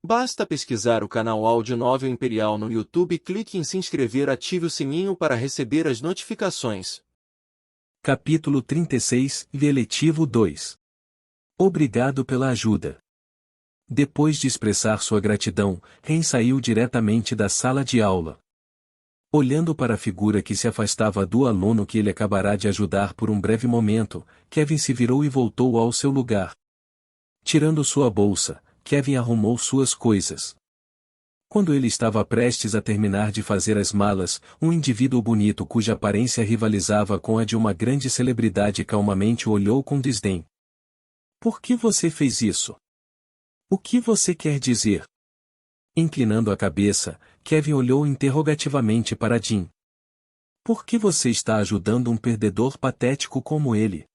Basta pesquisar o canal Audionovel Imperial no YouTube e clique em se inscrever, ative o sininho para receber as notificações. Capítulo 36, Eletivo 2. Obrigado pela ajuda. Depois de expressar sua gratidão, Ren saiu diretamente da sala de aula. Olhando para a figura que se afastava do aluno que ele acabará de ajudar por um breve momento, Kevin se virou e voltou ao seu lugar. Tirando sua bolsa, Kevin arrumou suas coisas. Quando ele estava prestes a terminar de fazer as malas, um indivíduo bonito cuja aparência rivalizava com a de uma grande celebridade calmamente o olhou com desdém. Por que você fez isso? O que você quer dizer? Inclinando a cabeça, Kevin olhou interrogativamente para Jin. Por que você está ajudando um perdedor patético como ele?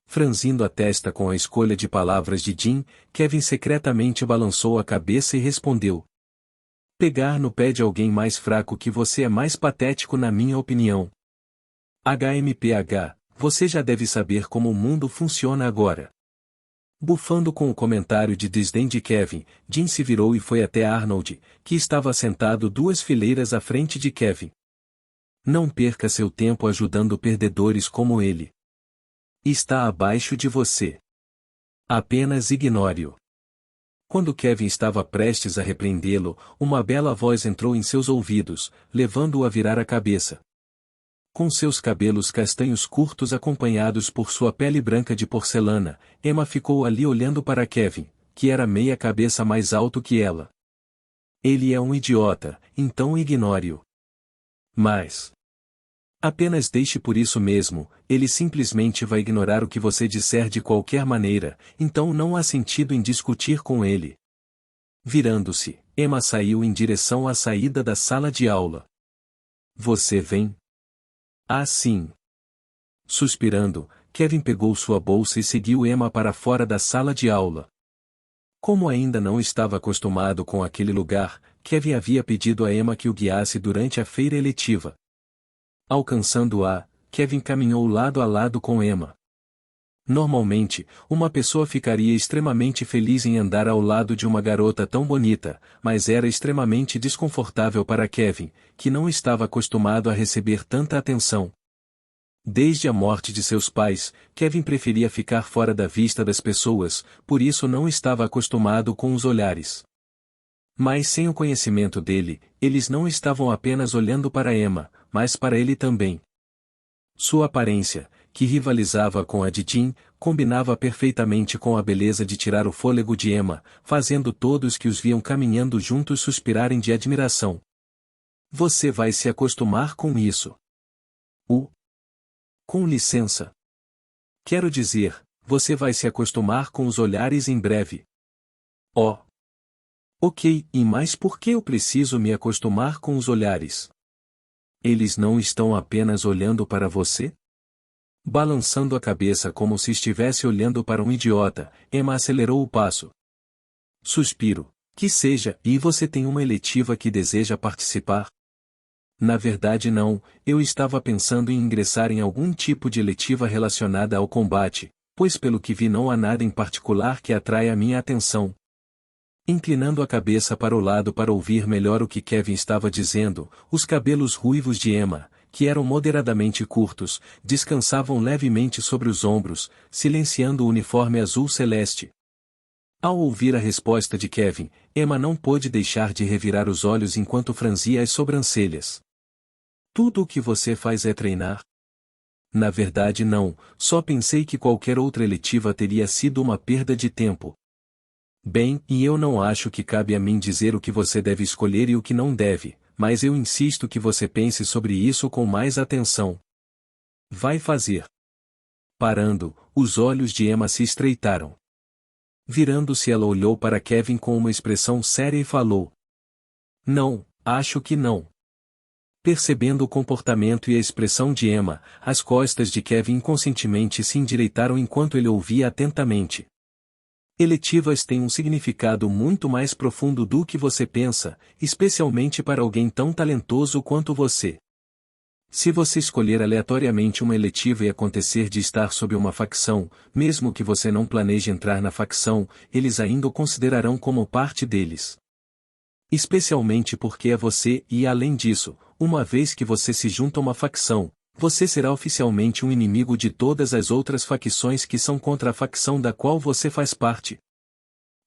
Franzindo a testa com a escolha de palavras de Jin, Kevin secretamente balançou a cabeça e respondeu. Pegar no pé de alguém mais fraco que você é mais patético na minha opinião. HMPH, você já deve saber como o mundo funciona agora. Bufando com o comentário de desdém de Kevin, Jin se virou e foi até Arnold, que estava sentado 2 fileiras à frente de Kevin. Não perca seu tempo ajudando perdedores como ele. Está abaixo de você. Apenas ignore-o. Quando Kevin estava prestes a repreendê-lo, uma bela voz entrou em seus ouvidos, levando-o a virar a cabeça. Com seus cabelos castanhos curtos acompanhados por sua pele branca de porcelana, Emma ficou ali olhando para Kevin, que era meia cabeça mais alto que ela. Ele é um idiota, então ignore-o. Mas apenas deixe por isso mesmo, ele simplesmente vai ignorar o que você disser de qualquer maneira, então não há sentido em discutir com ele. Virando-se, Emma saiu em direção à saída da sala de aula. Você vem? Ah, sim. Suspirando, Kevin pegou sua bolsa e seguiu Emma para fora da sala de aula. Como ainda não estava acostumado com aquele lugar, Kevin havia pedido a Emma que o guiasse durante a feira eletiva. Alcançando-a, Kevin caminhou lado a lado com Emma. Normalmente, uma pessoa ficaria extremamente feliz em andar ao lado de uma garota tão bonita, mas era extremamente desconfortável para Kevin, que não estava acostumado a receber tanta atenção. Desde a morte de seus pais, Kevin preferia ficar fora da vista das pessoas, por isso não estava acostumado com os olhares. Mas sem o conhecimento dele, eles não estavam apenas olhando para Emma, mas para ele também. Sua aparência, que rivalizava com a de Jin, combinava perfeitamente com a beleza de tirar o fôlego de Emma, fazendo todos que os viam caminhando juntos suspirarem de admiração. Você vai se acostumar com isso. Com licença. Quero dizer, você vai se acostumar com os olhares em breve. Oh. Ok, e mais por que eu preciso me acostumar com os olhares? Eles não estão apenas olhando para você? Balançando a cabeça como se estivesse olhando para um idiota, Emma acelerou o passo. Suspiro. Que seja, e você tem uma eletiva que deseja participar? Na verdade não, eu estava pensando em ingressar em algum tipo de eletiva relacionada ao combate, pois pelo que vi não há nada em particular que atraia minha atenção. Inclinando a cabeça para o lado para ouvir melhor o que Kevin estava dizendo, os cabelos ruivos de Emma, que eram moderadamente curtos, descansavam levemente sobre os ombros, silenciando o uniforme azul celeste. Ao ouvir a resposta de Kevin, Emma não pôde deixar de revirar os olhos enquanto franzia as sobrancelhas. Tudo o que você faz é treinar? Na verdade não, só pensei que qualquer outra eletiva teria sido uma perda de tempo. Bem, e eu não acho que cabe a mim dizer o que você deve escolher e o que não deve, mas eu insisto que você pense sobre isso com mais atenção. Vai fazer. Parando, os olhos de Emma se estreitaram. Virando-se, ela olhou para Kevin com uma expressão séria e falou. Não, acho que não. Percebendo o comportamento e a expressão de Emma, as costas de Kevin inconscientemente se endireitaram enquanto ele ouvia atentamente. Eletivas têm um significado muito mais profundo do que você pensa, especialmente para alguém tão talentoso quanto você. Se você escolher aleatoriamente uma eletiva e acontecer de estar sob uma facção, mesmo que você não planeje entrar na facção, eles ainda o considerarão como parte deles. Especialmente porque é você e, além disso, uma vez que você se junta a uma facção, você será oficialmente um inimigo de todas as outras facções que são contra a facção da qual você faz parte.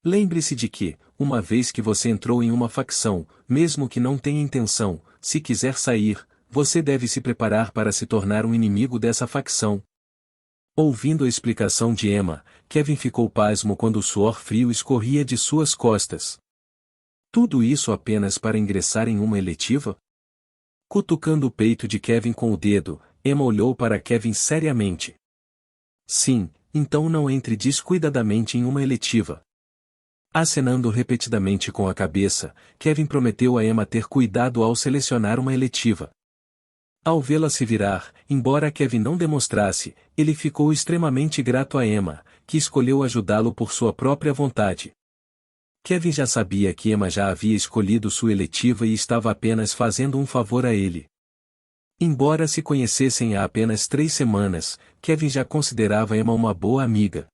Lembre-se de que, uma vez que você entrou em uma facção, mesmo que não tenha intenção, se quiser sair, você deve se preparar para se tornar um inimigo dessa facção. Ouvindo a explicação de Emma, Kevin ficou pasmo quando o suor frio escorria de suas costas. Tudo isso apenas para ingressar em uma eletiva? Cutucando o peito de Kevin com o dedo, Emma olhou para Kevin seriamente. Sim, então não entre descuidadamente em uma eletiva. Acenando repetidamente com a cabeça, Kevin prometeu a Emma ter cuidado ao selecionar uma eletiva. Ao vê-la se virar, embora Kevin não demonstrasse, ele ficou extremamente grato a Emma, que escolheu ajudá-lo por sua própria vontade. Kevin já sabia que Emma já havia escolhido sua eletiva e estava apenas fazendo um favor a ele. Embora se conhecessem há apenas 3 semanas, Kevin já considerava Emma uma boa amiga.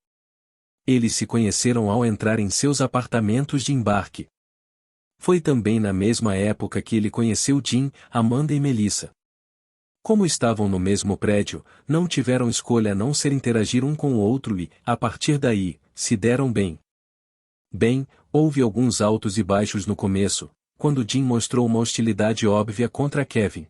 Eles se conheceram ao entrar em seus apartamentos de embarque. Foi também na mesma época que ele conheceu Jim, Amanda e Melissa. Como estavam no mesmo prédio, não tiveram escolha a não ser interagir um com o outro e, a partir daí, se deram bem. Bem, houve alguns altos e baixos no começo, quando Jim mostrou uma hostilidade óbvia contra Kevin.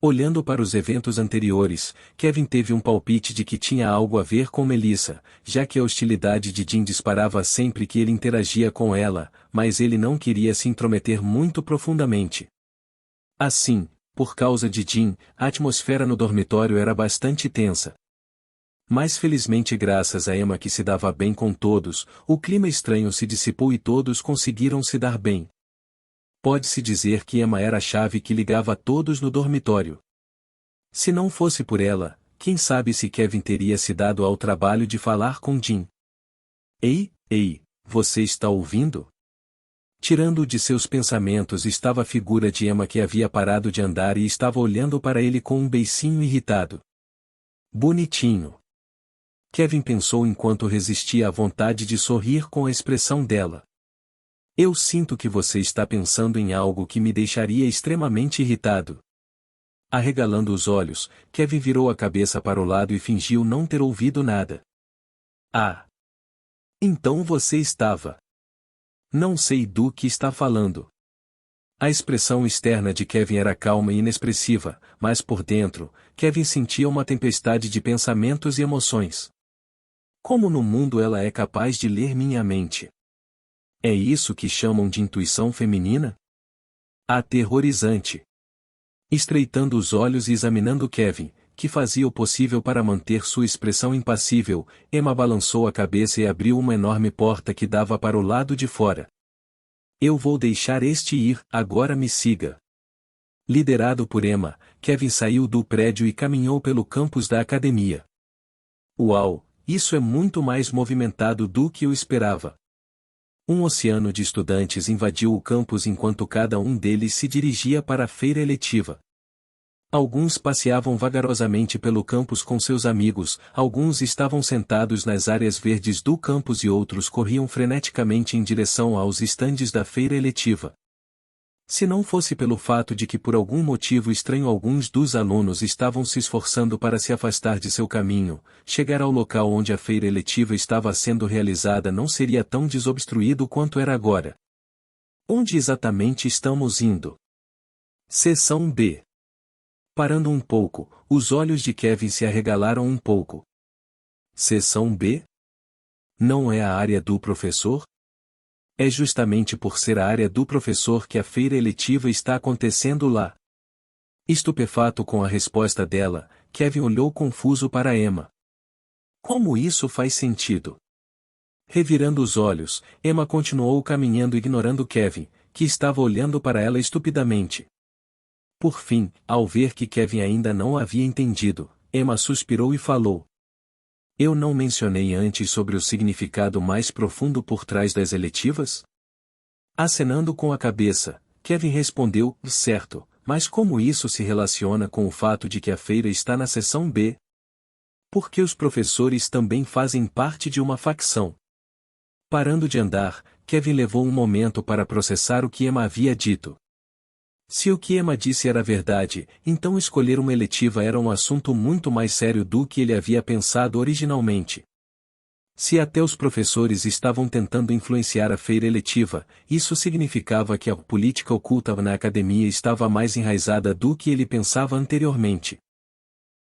Olhando para os eventos anteriores, Kevin teve um palpite de que tinha algo a ver com Melissa, já que a hostilidade de Jim disparava sempre que ele interagia com ela, mas ele não queria se intrometer muito profundamente. Assim, por causa de Jim, a atmosfera no dormitório era bastante tensa. Mas felizmente graças a Emma que se dava bem com todos, o clima estranho se dissipou e todos conseguiram se dar bem. Pode-se dizer que Emma era a chave que ligava todos no dormitório. Se não fosse por ela, quem sabe se Kevin teria se dado ao trabalho de falar com Jim. Ei, você está ouvindo? Tirando de seus pensamentos estava a figura de Emma que havia parado de andar e estava olhando para ele com um beicinho irritado. Bonitinho. Kevin pensou enquanto resistia à vontade de sorrir com a expressão dela. Eu sinto que você está pensando em algo que me deixaria extremamente irritado. Arregalando os olhos, Kevin virou a cabeça para o lado e fingiu não ter ouvido nada. Ah! Então você estava. Não sei do que está falando. A expressão externa de Kevin era calma e inexpressiva, mas por dentro, Kevin sentia uma tempestade de pensamentos e emoções. Como no mundo ela é capaz de ler minha mente? É isso que chamam de intuição feminina? Aterrorizante. Estreitando os olhos e examinando Kevin, que fazia o possível para manter sua expressão impassível, Emma balançou a cabeça e abriu uma enorme porta que dava para o lado de fora. Eu vou deixar este ir, agora me siga. Liderado por Emma, Kevin saiu do prédio e caminhou pelo campus da academia. Uau, isso é muito mais movimentado do que eu esperava. Um oceano de estudantes invadiu o campus enquanto cada um deles se dirigia para a feira eletiva. Alguns passeavam vagarosamente pelo campus com seus amigos, alguns estavam sentados nas áreas verdes do campus e outros corriam freneticamente em direção aos estandes da feira eletiva. Se não fosse pelo fato de que por algum motivo estranho alguns dos alunos estavam se esforçando para se afastar de seu caminho, chegar ao local onde a feira eletiva estava sendo realizada não seria tão desobstruído quanto era agora. Onde exatamente estamos indo? Seção B. Parando um pouco, os olhos de Kevin se arregalaram um pouco. Seção B? Não é a área do professor? É justamente por ser a área do professor que a feira eletiva está acontecendo lá. Estupefato com a resposta dela, Kevin olhou confuso para Emma. Como isso faz sentido? Revirando os olhos, Emma continuou caminhando ignorando Kevin, que estava olhando para ela estupidamente. Por fim, ao ver que Kevin ainda não havia entendido, Emma suspirou e falou. Eu não mencionei antes sobre o significado mais profundo por trás das eletivas? Acenando com a cabeça, Kevin respondeu, certo, mas como isso se relaciona com o fato de que a feira está na seção B? Porque os professores também fazem parte de uma facção. Parando de andar, Kevin levou um momento para processar o que Emma havia dito. Se o que Emma disse era verdade, então escolher uma eletiva era um assunto muito mais sério do que ele havia pensado originalmente. Se até os professores estavam tentando influenciar a feira eletiva, isso significava que a política oculta na academia estava mais enraizada do que ele pensava anteriormente.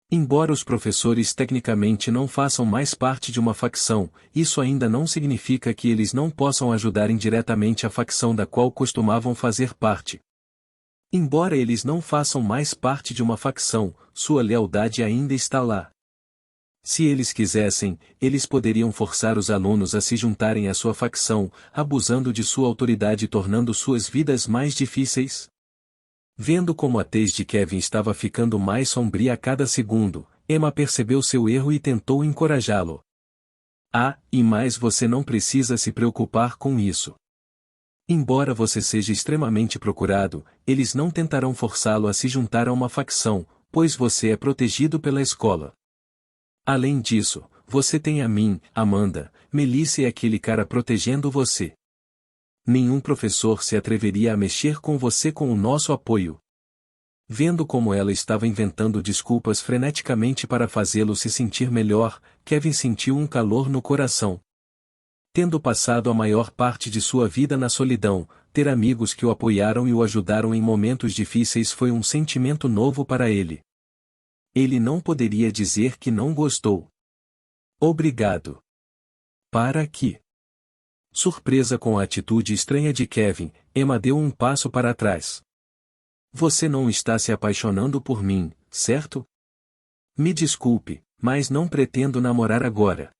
Embora os professores tecnicamente não façam mais parte de uma facção, isso ainda não significa que eles não possam ajudar indiretamente a facção da qual costumavam fazer parte. Embora eles não façam mais parte de uma facção, sua lealdade ainda está lá. Se eles quisessem, eles poderiam forçar os alunos a se juntarem à sua facção, abusando de sua autoridade e tornando suas vidas mais difíceis. Vendo como a tez de Kevin estava ficando mais sombria a cada segundo, Emma percebeu seu erro e tentou encorajá-lo. E mais você não precisa se preocupar com isso. Embora você seja extremamente procurado, eles não tentarão forçá-lo a se juntar a uma facção, pois você é protegido pela escola. Além disso, você tem a mim, Amanda, Melissa e aquele cara protegendo você. Nenhum professor se atreveria a mexer com você com o nosso apoio. Vendo como ela estava inventando desculpas freneticamente para fazê-lo se sentir melhor, Kevin sentiu um calor no coração. Tendo passado a maior parte de sua vida na solidão, ter amigos que o apoiaram e o ajudaram em momentos difíceis foi um sentimento novo para ele. Ele não poderia dizer que não gostou. Obrigado. Para aqui. Surpresa com a atitude estranha de Kevin, Emma deu um passo para trás. Você não está se apaixonando por mim, certo? Me desculpe, mas não pretendo namorar agora.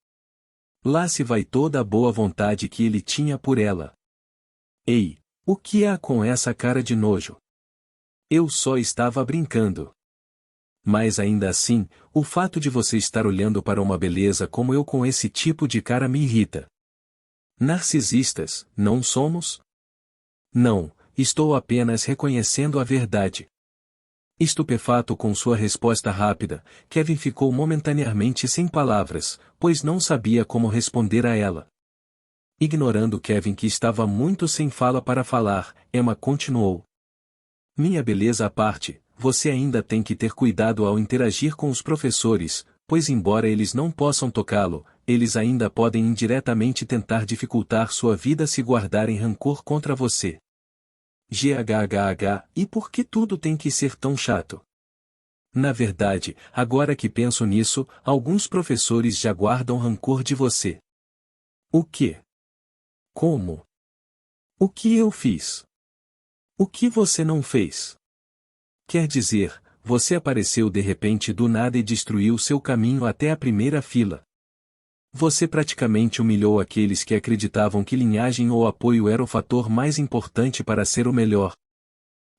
Lá se vai toda a boa vontade que ele tinha por ela. Ei, o que há com essa cara de nojo? Eu só estava brincando. Mas ainda assim, o fato de você estar olhando para uma beleza como eu com esse tipo de cara me irrita. Narcisistas, não somos? Não, estou apenas reconhecendo a verdade. Estupefato com sua resposta rápida, Kevin ficou momentaneamente sem palavras, pois não sabia como responder a ela. Ignorando Kevin que estava muito sem fala para falar, Emma continuou. Minha beleza à parte, você ainda tem que ter cuidado ao interagir com os professores, pois embora eles não possam tocá-lo, eles ainda podem indiretamente tentar dificultar sua vida se guardarem rancor contra você. E por que tudo tem que ser tão chato? Na verdade, agora que penso nisso, alguns professores já guardam rancor de você. O quê? Como? O que eu fiz? O que você não fez? Quer dizer, você apareceu de repente do nada e destruiu seu caminho até a primeira fila. Você praticamente humilhou aqueles que acreditavam que linhagem ou apoio era o fator mais importante para ser o melhor.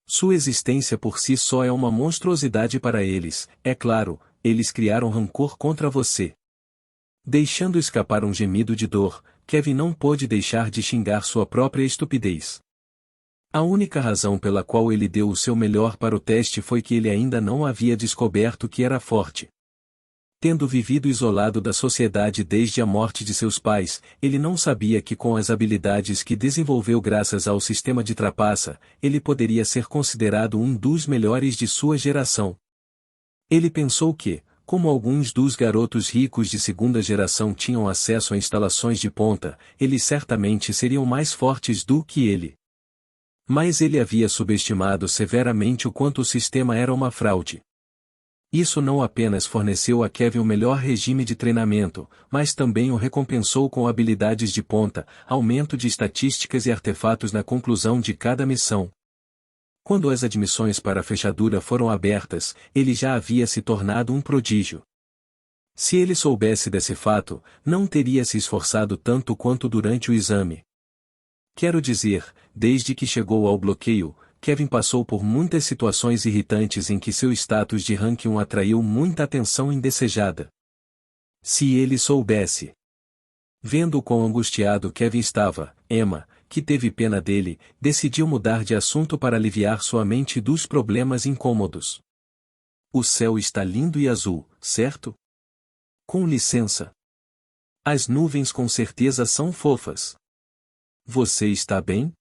Sua existência por si só é uma monstruosidade para eles, é claro, eles criaram rancor contra você. Deixando escapar um gemido de dor, Kevin não pôde deixar de xingar sua própria estupidez. A única razão pela qual ele deu o seu melhor para o teste foi que ele ainda não havia descoberto que era forte. Tendo vivido isolado da sociedade desde a morte de seus pais, ele não sabia que com as habilidades que desenvolveu graças ao sistema de trapaça, ele poderia ser considerado um dos melhores de sua geração. Ele pensou que, como alguns dos garotos ricos de segunda geração tinham acesso a instalações de ponta, eles certamente seriam mais fortes do que ele. Mas ele havia subestimado severamente o quanto o sistema era uma fraude. Isso não apenas forneceu a Kevin o melhor regime de treinamento, mas também o recompensou com habilidades de ponta, aumento de estatísticas e artefatos na conclusão de cada missão. Quando as admissões para a fechadura foram abertas, ele já havia se tornado um prodígio. Se ele soubesse desse fato, não teria se esforçado tanto quanto durante o exame. Quero dizer, desde que chegou ao bloqueio, Kevin passou por muitas situações irritantes em que seu status de rank 1 atraiu muita atenção indesejada. Se ele soubesse. Vendo o quão angustiado Kevin estava, Emma, que teve pena dele, decidiu mudar de assunto para aliviar sua mente dos problemas incômodos. O céu está lindo e azul, certo? Com licença. As nuvens com certeza são fofas. Você está bem?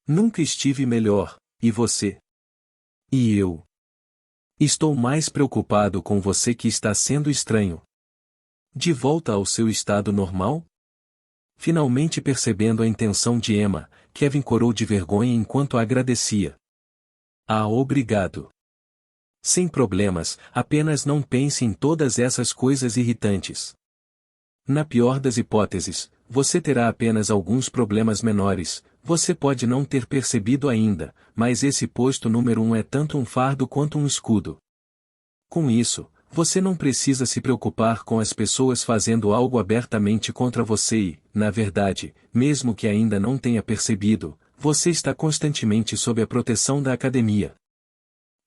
Nunca estive melhor, e você? E eu? Estou mais preocupado com você que está sendo estranho. De volta ao seu estado normal? Finalmente percebendo a intenção de Emma, Kevin corou de vergonha enquanto a agradecia. Ah, obrigado. Sem problemas, apenas não pense em todas essas coisas irritantes. Na pior das hipóteses, você terá apenas alguns problemas menores, você pode não ter percebido ainda, mas esse posto número 1 é tanto um fardo quanto um escudo. Com isso, você não precisa se preocupar com as pessoas fazendo algo abertamente contra você e, na verdade, mesmo que ainda não tenha percebido, você está constantemente sob a proteção da academia.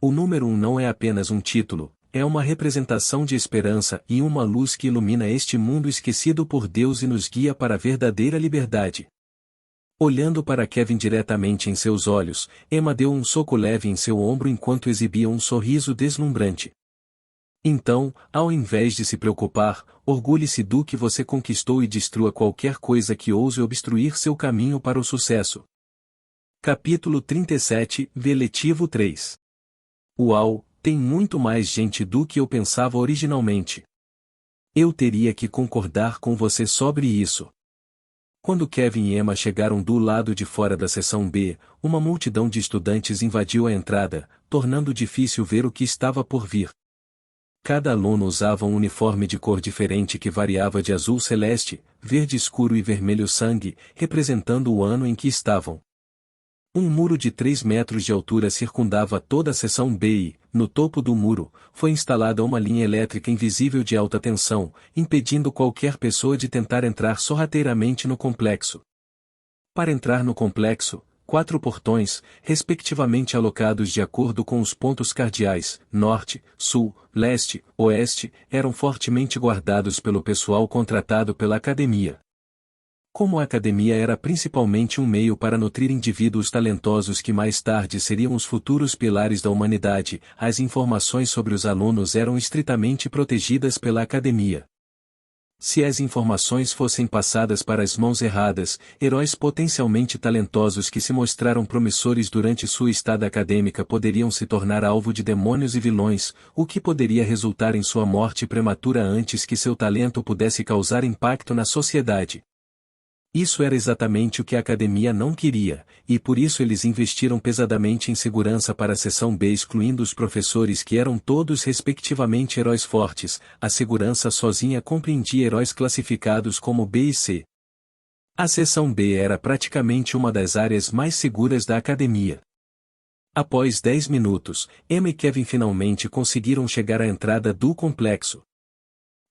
O número 1 não é apenas um título, é uma representação de esperança e uma luz que ilumina este mundo esquecido por Deus e nos guia para a verdadeira liberdade. Olhando para Kevin diretamente em seus olhos, Emma deu um soco leve em seu ombro enquanto exibia um sorriso deslumbrante. Então, ao invés de se preocupar, orgulhe-se do que você conquistou e destrua qualquer coisa que ouse obstruir seu caminho para o sucesso. Capítulo 37, Veletivo 3. Uau, tem muito mais gente do que eu pensava originalmente. Eu teria que concordar com você sobre isso. Quando Kevin e Emma chegaram do lado de fora da seção B, uma multidão de estudantes invadiu a entrada, tornando difícil ver o que estava por vir. Cada aluno usava um uniforme de cor diferente que variava de azul celeste, verde escuro e vermelho sangue, representando o ano em que estavam. Um muro de 3 metros de altura circundava toda a seção B e, no topo do muro, foi instalada uma linha elétrica invisível de alta tensão, impedindo qualquer pessoa de tentar entrar sorrateiramente no complexo. Para entrar no complexo, 4 portões, respectivamente alocados de acordo com os pontos cardeais, norte, sul, leste, oeste, eram fortemente guardados pelo pessoal contratado pela academia. Como a academia era principalmente um meio para nutrir indivíduos talentosos que mais tarde seriam os futuros pilares da humanidade, as informações sobre os alunos eram estritamente protegidas pela academia. Se as informações fossem passadas para as mãos erradas, heróis potencialmente talentosos que se mostraram promissores durante sua estada acadêmica poderiam se tornar alvo de demônios e vilões, o que poderia resultar em sua morte prematura antes que seu talento pudesse causar impacto na sociedade. Isso era exatamente o que a academia não queria, e por isso eles investiram pesadamente em segurança para a seção B, excluindo os professores que eram todos respectivamente heróis fortes. A segurança sozinha compreendia heróis classificados como B e C. A seção B era praticamente uma das áreas mais seguras da academia. Após 10 minutos, Emma e Kevin finalmente conseguiram chegar à entrada do complexo.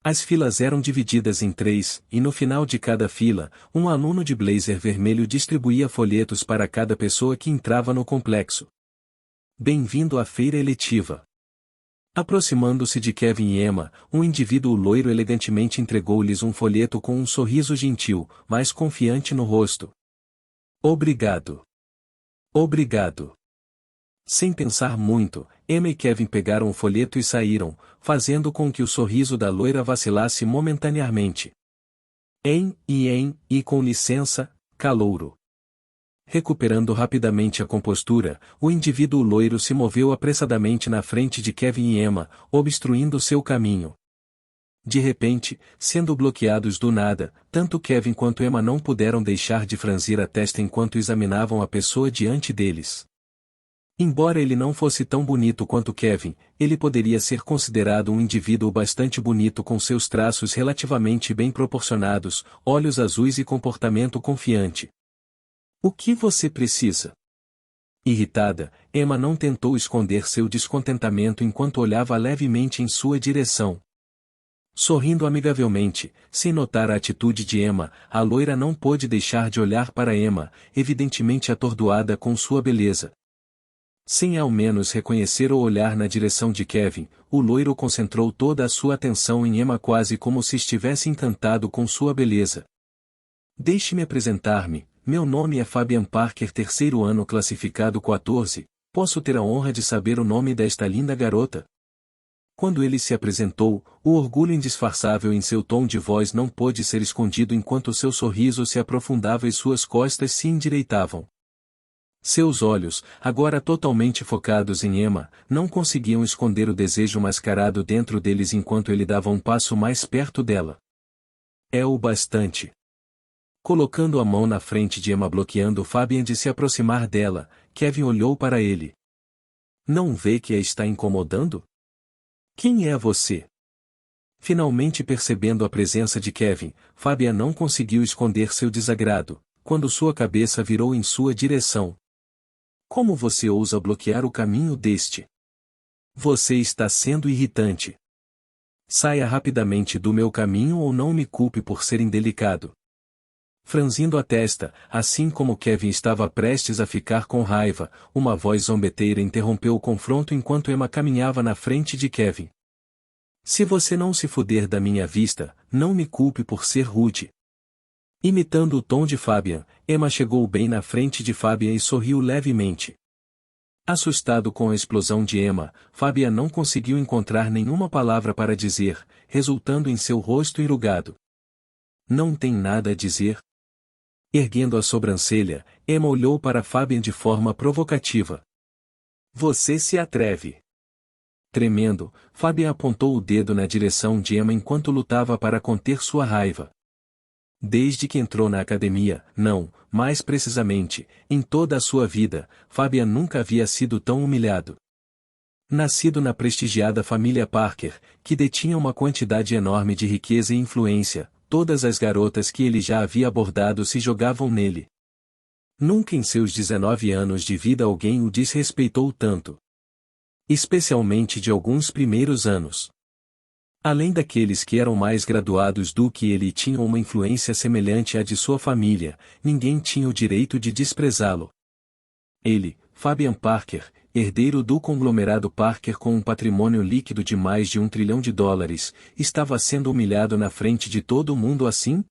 As filas eram divididas em 3, e no final de cada fila, um aluno de blazer vermelho distribuía folhetos para cada pessoa que entrava no complexo. Bem-vindo à feira eletiva. Aproximando-se de Kevin e Emma, um indivíduo loiro elegantemente entregou-lhes um folheto com um sorriso gentil, mas confiante no rosto. Obrigado. Obrigado. Sem pensar muito, Emma e Kevin pegaram o folheto e saíram, fazendo com que o sorriso da loira vacilasse momentaneamente. E com licença, calouro. Recuperando rapidamente a compostura, o indivíduo loiro se moveu apressadamente na frente de Kevin e Emma, obstruindo seu caminho. De repente, sendo bloqueados do nada, tanto Kevin quanto Emma não puderam deixar de franzir a testa enquanto examinavam a pessoa diante deles. Embora ele não fosse tão bonito quanto Kevin, ele poderia ser considerado um indivíduo bastante bonito com seus traços relativamente bem proporcionados, olhos azuis e comportamento confiante. O que você precisa? Irritada, Emma não tentou esconder seu descontentamento enquanto olhava levemente em sua direção. Sorrindo amigavelmente, sem notar a atitude de Emma, a loira não pôde deixar de olhar para Emma, evidentemente atordoada com sua beleza. Sem ao menos reconhecer ou olhar na direção de Kevin, o loiro concentrou toda a sua atenção em Emma quase como se estivesse encantado com sua beleza. Deixe-me apresentar-me, meu nome é Fabian Parker, terceiro ano classificado 14, posso ter a honra de saber o nome desta linda garota? Quando ele se apresentou, o orgulho indisfarçável em seu tom de voz não pôde ser escondido enquanto seu sorriso se aprofundava e suas costas se endireitavam. Seus olhos, agora totalmente focados em Emma, não conseguiam esconder o desejo mascarado dentro deles enquanto ele dava um passo mais perto dela. É o bastante. Colocando a mão na frente de Emma bloqueando Fabian de se aproximar dela, Kevin olhou para ele. Não vê que a está incomodando? Quem é você? Finalmente percebendo a presença de Kevin, Fabian não conseguiu esconder seu desagrado, quando sua cabeça virou em sua direção. Como você ousa bloquear o caminho deste? Você está sendo irritante. Saia rapidamente do meu caminho ou não me culpe por ser indelicado. Franzindo a testa, assim como Kevin estava prestes a ficar com raiva, uma voz zombeteira interrompeu o confronto enquanto Emma caminhava na frente de Kevin. Se você não se fuder da minha vista, não me culpe por ser rude. Imitando o tom de Fabian, Emma chegou bem na frente de Fabian e sorriu levemente. Assustado com a explosão de Emma, Fabian não conseguiu encontrar nenhuma palavra para dizer, resultando em seu rosto enrugado. Não tem nada a dizer? Erguendo a sobrancelha, Emma olhou para Fabian de forma provocativa. Você se atreve. Tremendo, Fabian apontou o dedo na direção de Emma enquanto lutava para conter sua raiva. Desde que entrou na academia, não, mais precisamente, em toda a sua vida, Fabian nunca havia sido tão humilhado. Nascido na prestigiada família Parker, que detinha uma quantidade enorme de riqueza e influência, todas as garotas que ele já havia abordado se jogavam nele. Nunca em seus 19 anos de vida alguém o desrespeitou tanto. Especialmente de alguns primeiros anos. Além daqueles que eram mais graduados do que ele e tinham uma influência semelhante à de sua família, ninguém tinha o direito de desprezá-lo. Ele, Fabian Parker, herdeiro do conglomerado Parker com um patrimônio líquido de mais de $1 trilhão, estava sendo humilhado na frente de todo mundo assim?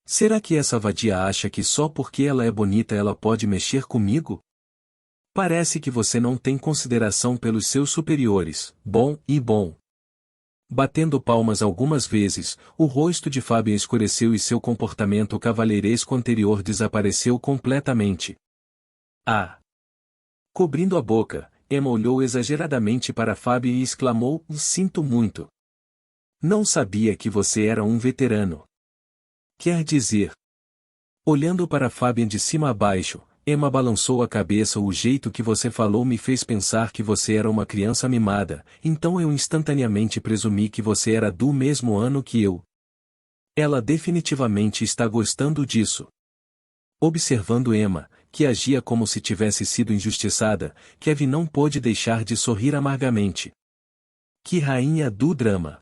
Será que essa vadia acha que só porque ela é bonita ela pode mexer comigo? Parece que você não tem consideração pelos seus superiores, bom. Batendo palmas algumas vezes, o rosto de Fabian escureceu e seu comportamento cavalheiresco anterior desapareceu completamente. Ah! Cobrindo a boca, Emma olhou exageradamente para Fabian e exclamou, sinto muito. Não sabia que você era um veterano. Quer dizer... Olhando para Fabian de cima a baixo, Emma balançou a cabeça. O jeito que você falou me fez pensar que você era uma criança mimada, então eu instantaneamente presumi que você era do mesmo ano que eu. Ela definitivamente está gostando disso. Observando Emma, que agia como se tivesse sido injustiçada, Kevin não pôde deixar de sorrir amargamente. Que rainha do drama!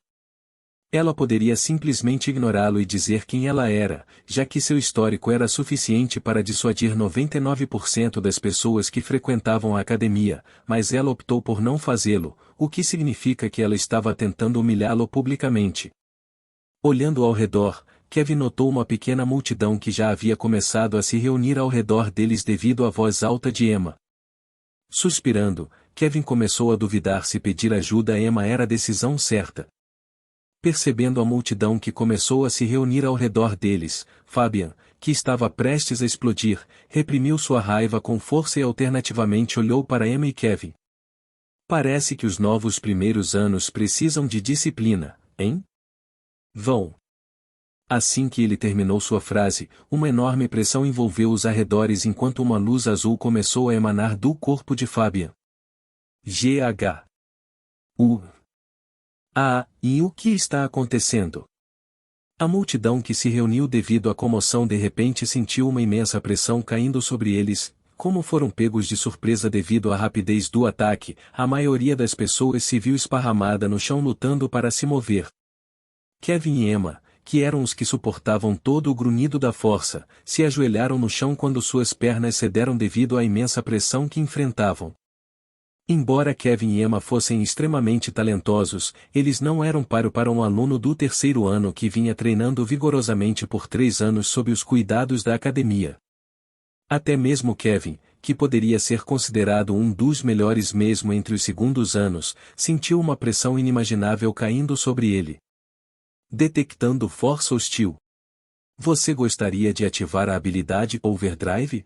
Ela poderia simplesmente ignorá-lo e dizer quem ela era, já que seu histórico era suficiente para dissuadir 99% das pessoas que frequentavam a academia, mas ela optou por não fazê-lo, o que significa que ela estava tentando humilhá-lo publicamente. Olhando ao redor, Kevin notou uma pequena multidão que já havia começado a se reunir ao redor deles devido à voz alta de Emma. Suspirando, Kevin começou a duvidar se pedir ajuda a Emma era a decisão certa. Percebendo a multidão que começou a se reunir ao redor deles, Fabian, que estava prestes a explodir, reprimiu sua raiva com força e alternativamente olhou para Emma e Kevin. Parece que os novos primeiros anos precisam de disciplina, hein? Vão. Assim que ele terminou sua frase, uma enorme pressão envolveu os arredores enquanto uma luz azul começou a emanar do corpo de Fabian. E o que está acontecendo? A multidão que se reuniu devido à comoção de repente sentiu uma imensa pressão caindo sobre eles. Como foram pegos de surpresa devido à rapidez do ataque, a maioria das pessoas se viu esparramada no chão lutando para se mover. Kevin e Emma, que eram os que suportavam todo o grunhido da força, se ajoelharam no chão quando suas pernas cederam devido à imensa pressão que enfrentavam. Embora Kevin e Emma fossem extremamente talentosos, eles não eram páreo para um aluno do terceiro ano que vinha treinando vigorosamente por 3 anos sob os cuidados da academia. Até mesmo Kevin, que poderia ser considerado um dos melhores mesmo entre os segundos anos, sentiu uma pressão inimaginável caindo sobre ele. Detectando força hostil. Você gostaria de ativar a habilidade Overdrive?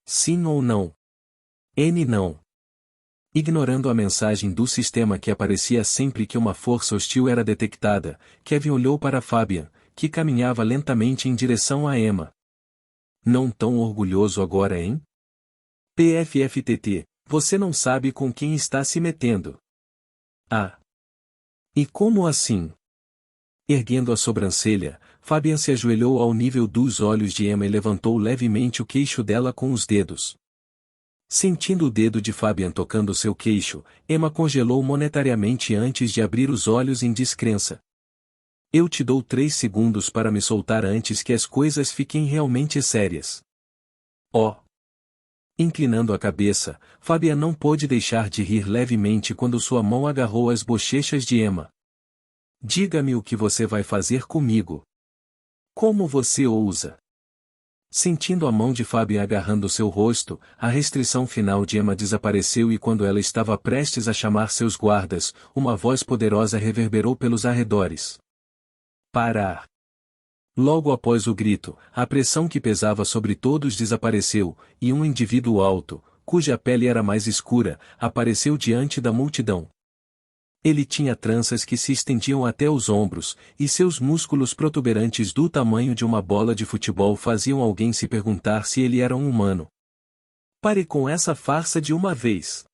Sim ou não? N não. Ignorando a mensagem do sistema que aparecia sempre que uma força hostil era detectada, Kevin olhou para Fabian, que caminhava lentamente em direção a Emma. Não tão orgulhoso agora, hein? PFFTT, você não sabe com quem está se metendo. Ah. E como assim? Erguendo a sobrancelha, Fabian se ajoelhou ao nível dos olhos de Emma e levantou levemente o queixo dela com os dedos. Sentindo o dedo de Fabian tocando seu queixo, Emma congelou monetariamente antes de abrir os olhos em descrença. Eu te dou 3 segundos para me soltar antes que as coisas fiquem realmente sérias. Oh! Inclinando a cabeça, Fabian não pôde deixar de rir levemente quando sua mão agarrou as bochechas de Emma. Diga-me o que você vai fazer comigo. Como você ousa? Sentindo a mão de Fabian agarrando seu rosto, a restrição final de Emma desapareceu e quando ela estava prestes a chamar seus guardas, uma voz poderosa reverberou pelos arredores. Parar! Logo após o grito, a pressão que pesava sobre todos desapareceu, e um indivíduo alto, cuja pele era mais escura, apareceu diante da multidão. Ele tinha tranças que se estendiam até os ombros, e seus músculos protuberantes do tamanho de uma bola de futebol faziam alguém se perguntar se ele era um humano. Pare com essa farsa de uma vez!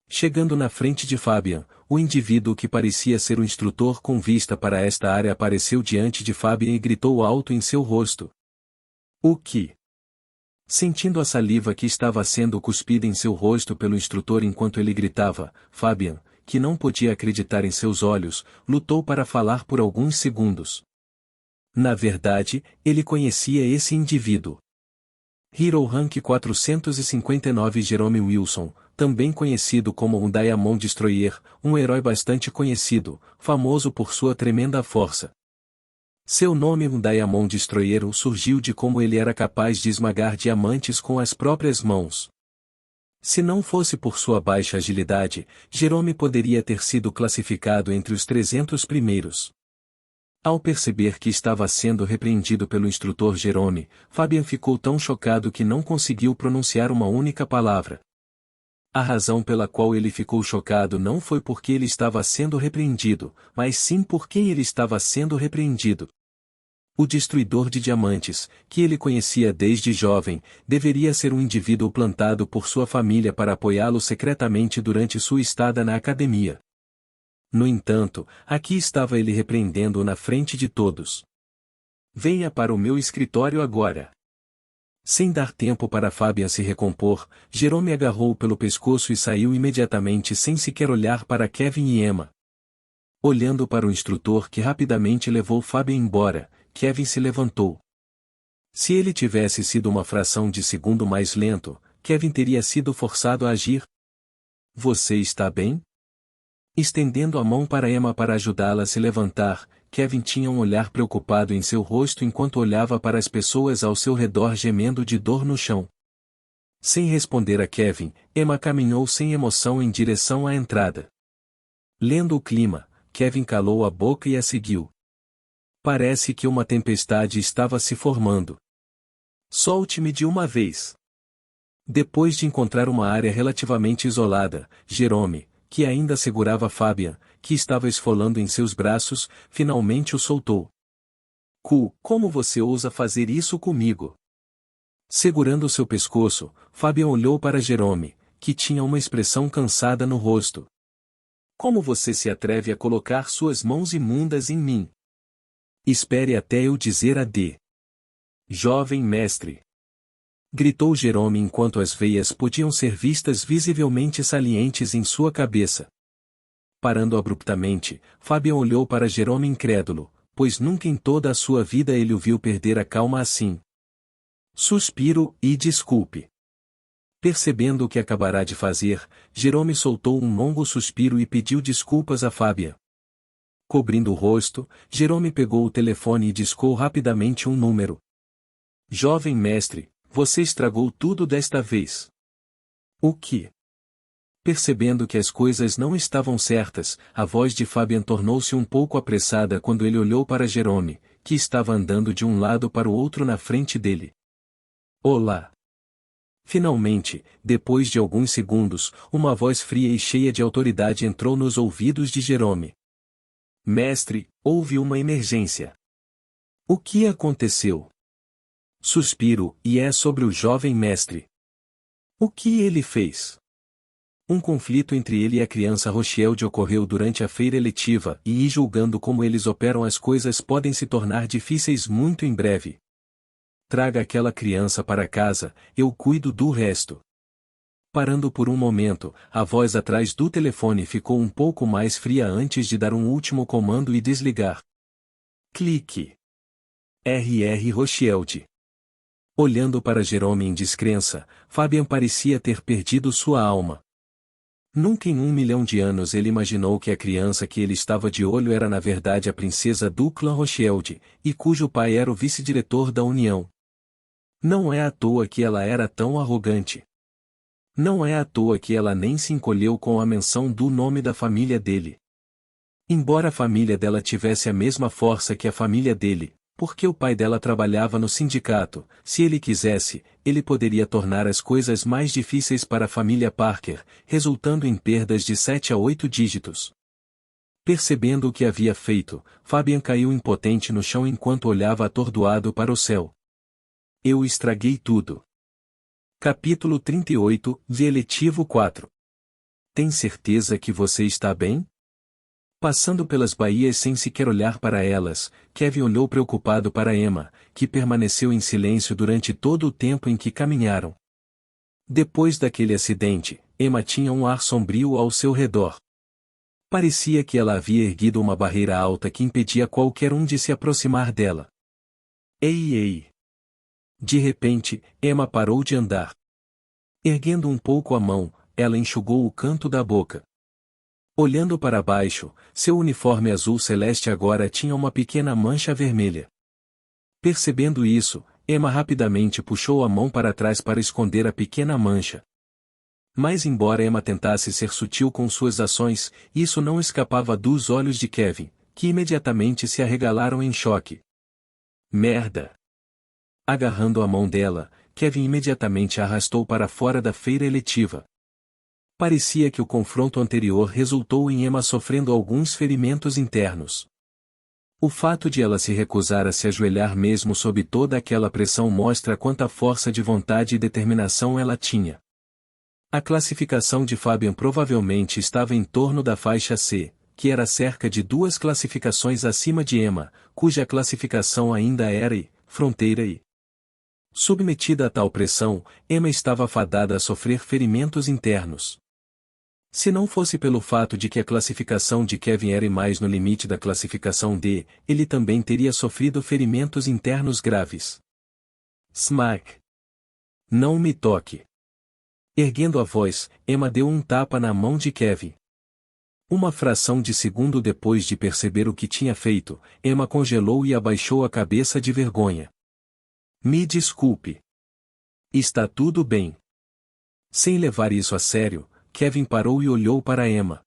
Chegando na frente de Fabian, o indivíduo que parecia ser o instrutor com vista para esta área apareceu diante de Fabian e gritou alto em seu rosto. O que? Sentindo a saliva que estava sendo cuspida em seu rosto pelo instrutor enquanto ele gritava, Fabian, que não podia acreditar em seus olhos, lutou para falar por alguns segundos. Na verdade, ele conhecia esse indivíduo. Hero Rank 459 Jerome Wilson, também conhecido como um Diamond Destroyer, um herói bastante conhecido, famoso por sua tremenda força. Seu nome um Diamond Destroyer surgiu de como ele era capaz de esmagar diamantes com as próprias mãos. Se não fosse por sua baixa agilidade, Jerome poderia ter sido classificado entre os 300 primeiros. Ao perceber que estava sendo repreendido pelo instrutor Jerome, Fabian ficou tão chocado que não conseguiu pronunciar uma única palavra. A razão pela qual ele ficou chocado não foi porque ele estava sendo repreendido, mas sim por quem ele estava sendo repreendido. O destruidor de diamantes, que ele conhecia desde jovem, deveria ser um indivíduo plantado por sua família para apoiá-lo secretamente durante sua estada na academia. No entanto, aqui estava ele repreendendo-o na frente de todos. Venha para o meu escritório agora. Sem dar tempo para Fabian se recompor, Jerome agarrou-o pelo pescoço e saiu imediatamente sem sequer olhar para Kevin e Emma. Olhando para o instrutor que rapidamente levou Fabian embora, Kevin se levantou. Se ele tivesse sido uma fração de segundo mais lento, Kevin teria sido forçado a agir. Você está bem? Estendendo a mão para Emma para ajudá-la a se levantar, Kevin tinha um olhar preocupado em seu rosto enquanto olhava para as pessoas ao seu redor gemendo de dor no chão. Sem responder a Kevin, Emma caminhou sem emoção em direção à entrada. Lendo o clima, Kevin calou a boca e a seguiu. Parece que uma tempestade estava se formando. Solte-me de uma vez. Depois de encontrar uma área relativamente isolada, Jerome, que ainda segurava Fabian, que estava esfolando em seus braços, finalmente o soltou. Como você ousa fazer isso comigo? Segurando seu pescoço, Fabian olhou para Jerome, que tinha uma expressão cansada no rosto. Como você se atreve a colocar suas mãos imundas em mim? Espere até eu dizer Jovem mestre. Gritou Jerome enquanto as veias podiam ser vistas visivelmente salientes em sua cabeça. Parando abruptamente, Fabian olhou para Jerome incrédulo, pois nunca em toda a sua vida ele o viu perder a calma assim. Suspiro, e desculpe. Percebendo o que acabará de fazer, Jerome soltou um longo suspiro e pediu desculpas a Fabian. Cobrindo o rosto, Jerome pegou o telefone e discou rapidamente um número. Jovem mestre, Você estragou tudo desta vez. O que? Percebendo que as coisas não estavam certas, a voz de Fabian tornou-se um pouco apressada quando ele olhou para Jerome, que estava andando de um lado para o outro na frente dele. Olá! Finalmente, depois de alguns segundos, uma voz fria e cheia de autoridade entrou nos ouvidos de Jerome. Mestre, houve uma emergência. O que aconteceu? Suspiro, e é sobre o jovem mestre. O que ele fez? Um conflito entre ele e a criança Rochelde ocorreu durante a feira eletiva e, julgando como eles operam, as coisas podem se tornar difíceis muito em breve. Traga aquela criança para casa, eu cuido do resto. Parando por um momento, a voz atrás do telefone ficou um pouco mais fria antes de dar um último comando e desligar. Clique. R.R. Rochelde. Olhando para Jerome em descrença, Fabian parecia ter perdido sua alma. Nunca em 1 milhão de anos ele imaginou que a criança que ele estava de olho era na verdade a princesa do clã Rochelde, e cujo pai era o vice-diretor da União. Não é à toa que ela era tão arrogante. Não é à toa que ela nem se encolheu com a menção do nome da família dele. Embora a família dela tivesse a mesma força que a família dele, porque o pai dela trabalhava no sindicato, se ele quisesse, ele poderia tornar as coisas mais difíceis para a família Parker, resultando em perdas de 7 a 8 dígitos. Percebendo o que havia feito, Fabian caiu impotente no chão enquanto olhava atordoado para o céu. Eu estraguei tudo. Capítulo 38, Eletivo 4. Tem certeza que você está bem? Passando pelas baías sem sequer olhar para elas, Kevin olhou preocupado para Emma, que permaneceu em silêncio durante todo o tempo em que caminharam. Depois daquele acidente, Emma tinha um ar sombrio ao seu redor. Parecia que ela havia erguido uma barreira alta que impedia qualquer um de se aproximar dela. Ei, ei! De repente, Emma parou de andar. Erguendo um pouco a mão, ela enxugou o canto da boca. Olhando para baixo, seu uniforme azul celeste agora tinha uma pequena mancha vermelha. Percebendo isso, Emma rapidamente puxou a mão para trás para esconder a pequena mancha. Mas embora Emma tentasse ser sutil com suas ações, isso não escapava dos olhos de Kevin, que imediatamente se arregalaram em choque. Merda! Agarrando a mão dela, Kevin imediatamente a arrastou para fora da feira eletiva. Parecia que o confronto anterior resultou em Emma sofrendo alguns ferimentos internos. O fato de ela se recusar a se ajoelhar mesmo sob toda aquela pressão mostra quanta força de vontade e determinação ela tinha. A classificação de Fabian provavelmente estava em torno da faixa C, que era cerca de 2 classificações acima de Emma, cuja classificação ainda era I, fronteira I. Submetida a tal pressão, Emma estava fadada a sofrer ferimentos internos. Se não fosse pelo fato de que a classificação de Kevin era mais no limite da classificação D, ele também teria sofrido ferimentos internos graves. Smack! Não me toque! Erguendo a voz, Emma deu um tapa na mão de Kevin. Uma fração de segundo depois de perceber o que tinha feito, Emma congelou e abaixou a cabeça de vergonha. Me desculpe. Está tudo bem. Sem levar isso a sério, Kevin parou e olhou para Emma.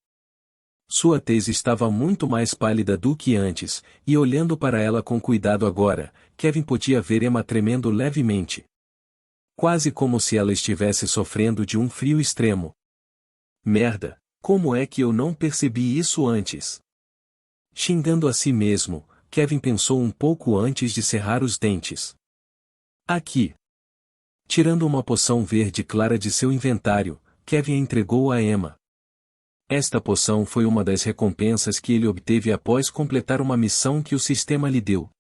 Sua tez estava muito mais pálida do que antes, e olhando para ela com cuidado agora, Kevin podia ver Emma tremendo levemente. Quase como se ela estivesse sofrendo de um frio extremo. Merda, como é que eu não percebi isso antes? Xingando a si mesmo, Kevin pensou um pouco antes de cerrar os dentes. Aqui. Tirando uma poção verde clara de seu inventário, Kevin a entregou a Emma. Esta poção foi uma das recompensas que ele obteve após completar uma missão que o sistema lhe deu.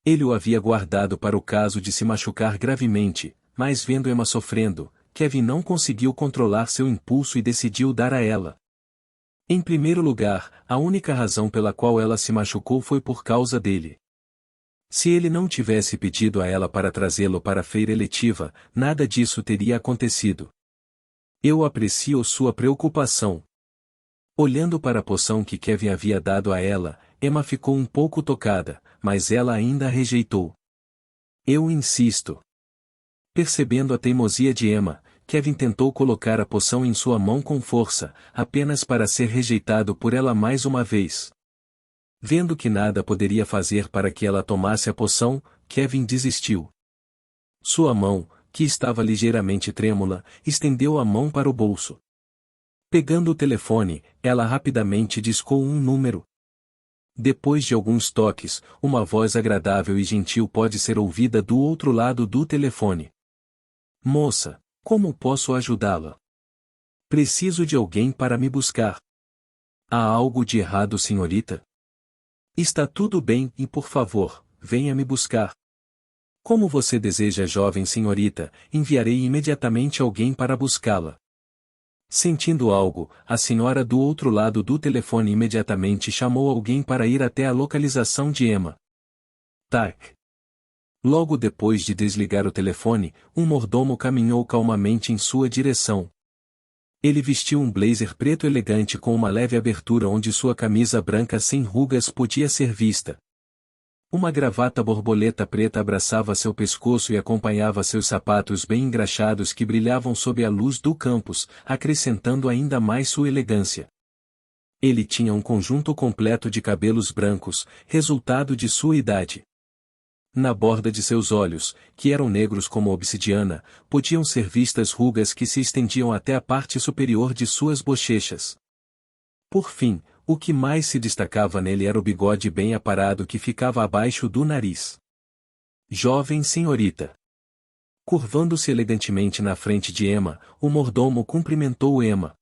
Ele o havia guardado para o caso de se machucar gravemente, mas vendo Emma sofrendo, Kevin não conseguiu controlar seu impulso e decidiu dar a ela. Em primeiro lugar, a única razão pela qual ela se machucou foi por causa dele. Se ele não tivesse pedido a ela para trazê-lo para a feira eletiva, nada disso teria acontecido. Eu aprecio sua preocupação. Olhando para a poção que Kevin havia dado a ela, Emma ficou um pouco tocada, mas ela ainda a rejeitou. Eu insisto. Percebendo a teimosia de Emma, Kevin tentou colocar a poção em sua mão com força, apenas para ser rejeitado por ela mais uma vez. Vendo que nada poderia fazer para que ela tomasse a poção, Kevin desistiu. Sua mão, que estava ligeiramente trêmula, estendeu a mão para o bolso. Pegando o telefone, ela rapidamente discou um número. Depois de alguns toques, uma voz agradável e gentil pode ser ouvida do outro lado do telefone. Moça, como posso ajudá-la? Preciso de alguém para me buscar. Há algo de errado, senhorita? Está tudo bem e, por favor, venha me buscar. Como você deseja, jovem senhorita, enviarei imediatamente alguém para buscá-la. Sentindo algo, a senhora do outro lado do telefone imediatamente chamou alguém para ir até a localização de Emma. Tac. Logo depois de desligar o telefone, um mordomo caminhou calmamente em sua direção. Ele vestiu um blazer preto elegante com uma leve abertura onde sua camisa branca sem rugas podia ser vista. Uma gravata borboleta preta abraçava seu pescoço e acompanhava seus sapatos bem engraxados que brilhavam sob a luz do campus, acrescentando ainda mais sua elegância. Ele tinha um conjunto completo de cabelos brancos, resultado de sua idade. Na borda de seus olhos, que eram negros como obsidiana, podiam ser vistas rugas que se estendiam até a parte superior de suas bochechas. Por fim, o que mais se destacava nele era o bigode bem aparado que ficava abaixo do nariz. Jovem senhorita. Curvando-se elegantemente na frente de Emma, o mordomo cumprimentou Emma.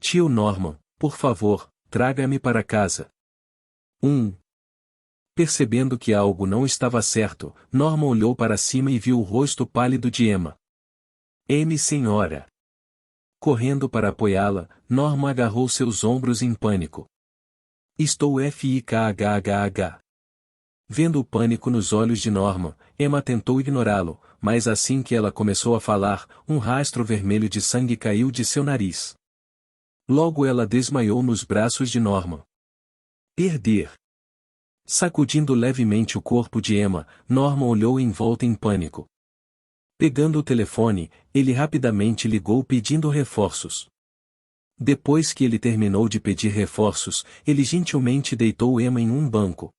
Tio Norman, por favor, traga-me para casa. Percebendo que algo não estava certo, Norman olhou para cima e viu o rosto pálido de Emma. Senhora. Correndo para apoiá-la, Norman agarrou seus ombros em pânico. Estou fikhhh. Vendo o pânico nos olhos de Norman, Emma tentou ignorá-lo, mas assim que ela começou a falar, um rastro vermelho de sangue caiu de seu nariz. Logo ela desmaiou nos braços de Norman. Perder. Sacudindo levemente o corpo de Emma, Norman olhou em volta em pânico. Pegando o telefone, ele rapidamente ligou pedindo reforços. Depois que ele terminou de pedir reforços, ele gentilmente deitou Emma em um banco.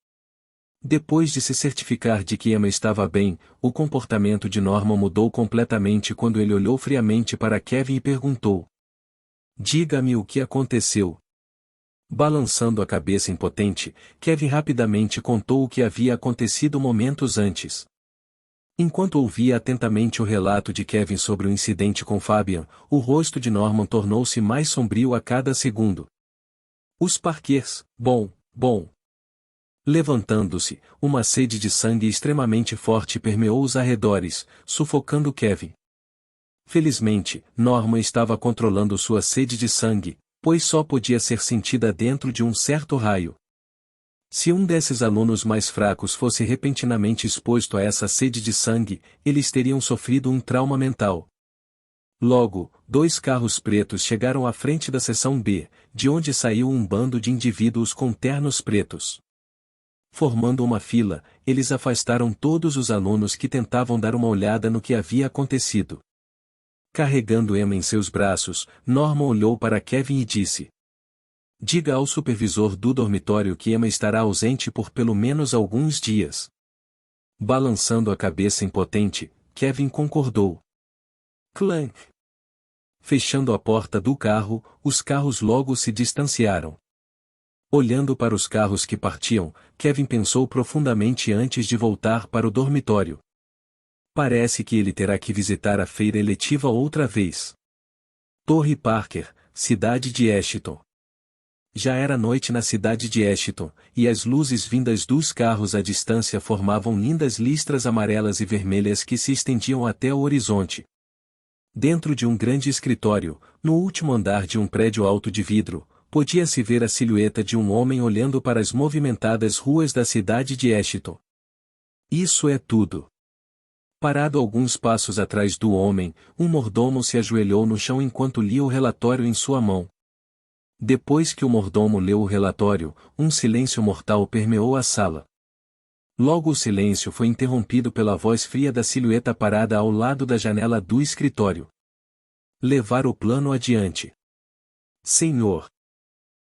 Depois de se certificar de que Emma estava bem, o comportamento de Norman mudou completamente quando ele olhou friamente para Kevin e perguntou: Diga-me o que aconteceu. Balançando a cabeça impotente, Kevin rapidamente contou o que havia acontecido momentos antes. Enquanto ouvia atentamente o relato de Kevin sobre o incidente com Fabian, o rosto de Norman tornou-se mais sombrio a cada segundo. Os Parkers, bom. Levantando-se, uma sede de sangue extremamente forte permeou os arredores, sufocando Kevin. Felizmente, Norman estava controlando sua sede de sangue, pois só podia ser sentida dentro de um certo raio. Se um desses alunos mais fracos fosse repentinamente exposto a essa sede de sangue, eles teriam sofrido um trauma mental. Logo, 2 carros pretos chegaram à frente da seção B, de onde saiu um bando de indivíduos com ternos pretos. Formando uma fila, eles afastaram todos os alunos que tentavam dar uma olhada no que havia acontecido. Carregando Emma em seus braços, Norman olhou para Kevin e disse: Diga ao supervisor do dormitório que Emma estará ausente por pelo menos alguns dias. Balançando a cabeça impotente, Kevin concordou. Clank. Fechando a porta do carro, os carros logo se distanciaram. Olhando para os carros que partiam, Kevin pensou profundamente antes de voltar para o dormitório. Parece que ele terá que visitar a feira eletiva outra vez. Torre Parker, cidade de Ashton. Já era noite na cidade de Ashton, e as luzes vindas dos carros à distância formavam lindas listras amarelas e vermelhas que se estendiam até o horizonte. Dentro de um grande escritório, no último andar de um prédio alto de vidro, podia-se ver a silhueta de um homem olhando para as movimentadas ruas da cidade de Ashton. Isso é tudo. Parado alguns passos atrás do homem, um mordomo se ajoelhou no chão enquanto lia o relatório em sua mão. Depois que o mordomo leu o relatório, um silêncio mortal permeou a sala. Logo o silêncio foi interrompido pela voz fria da silhueta parada ao lado da janela do escritório. Levar o plano adiante. Senhor.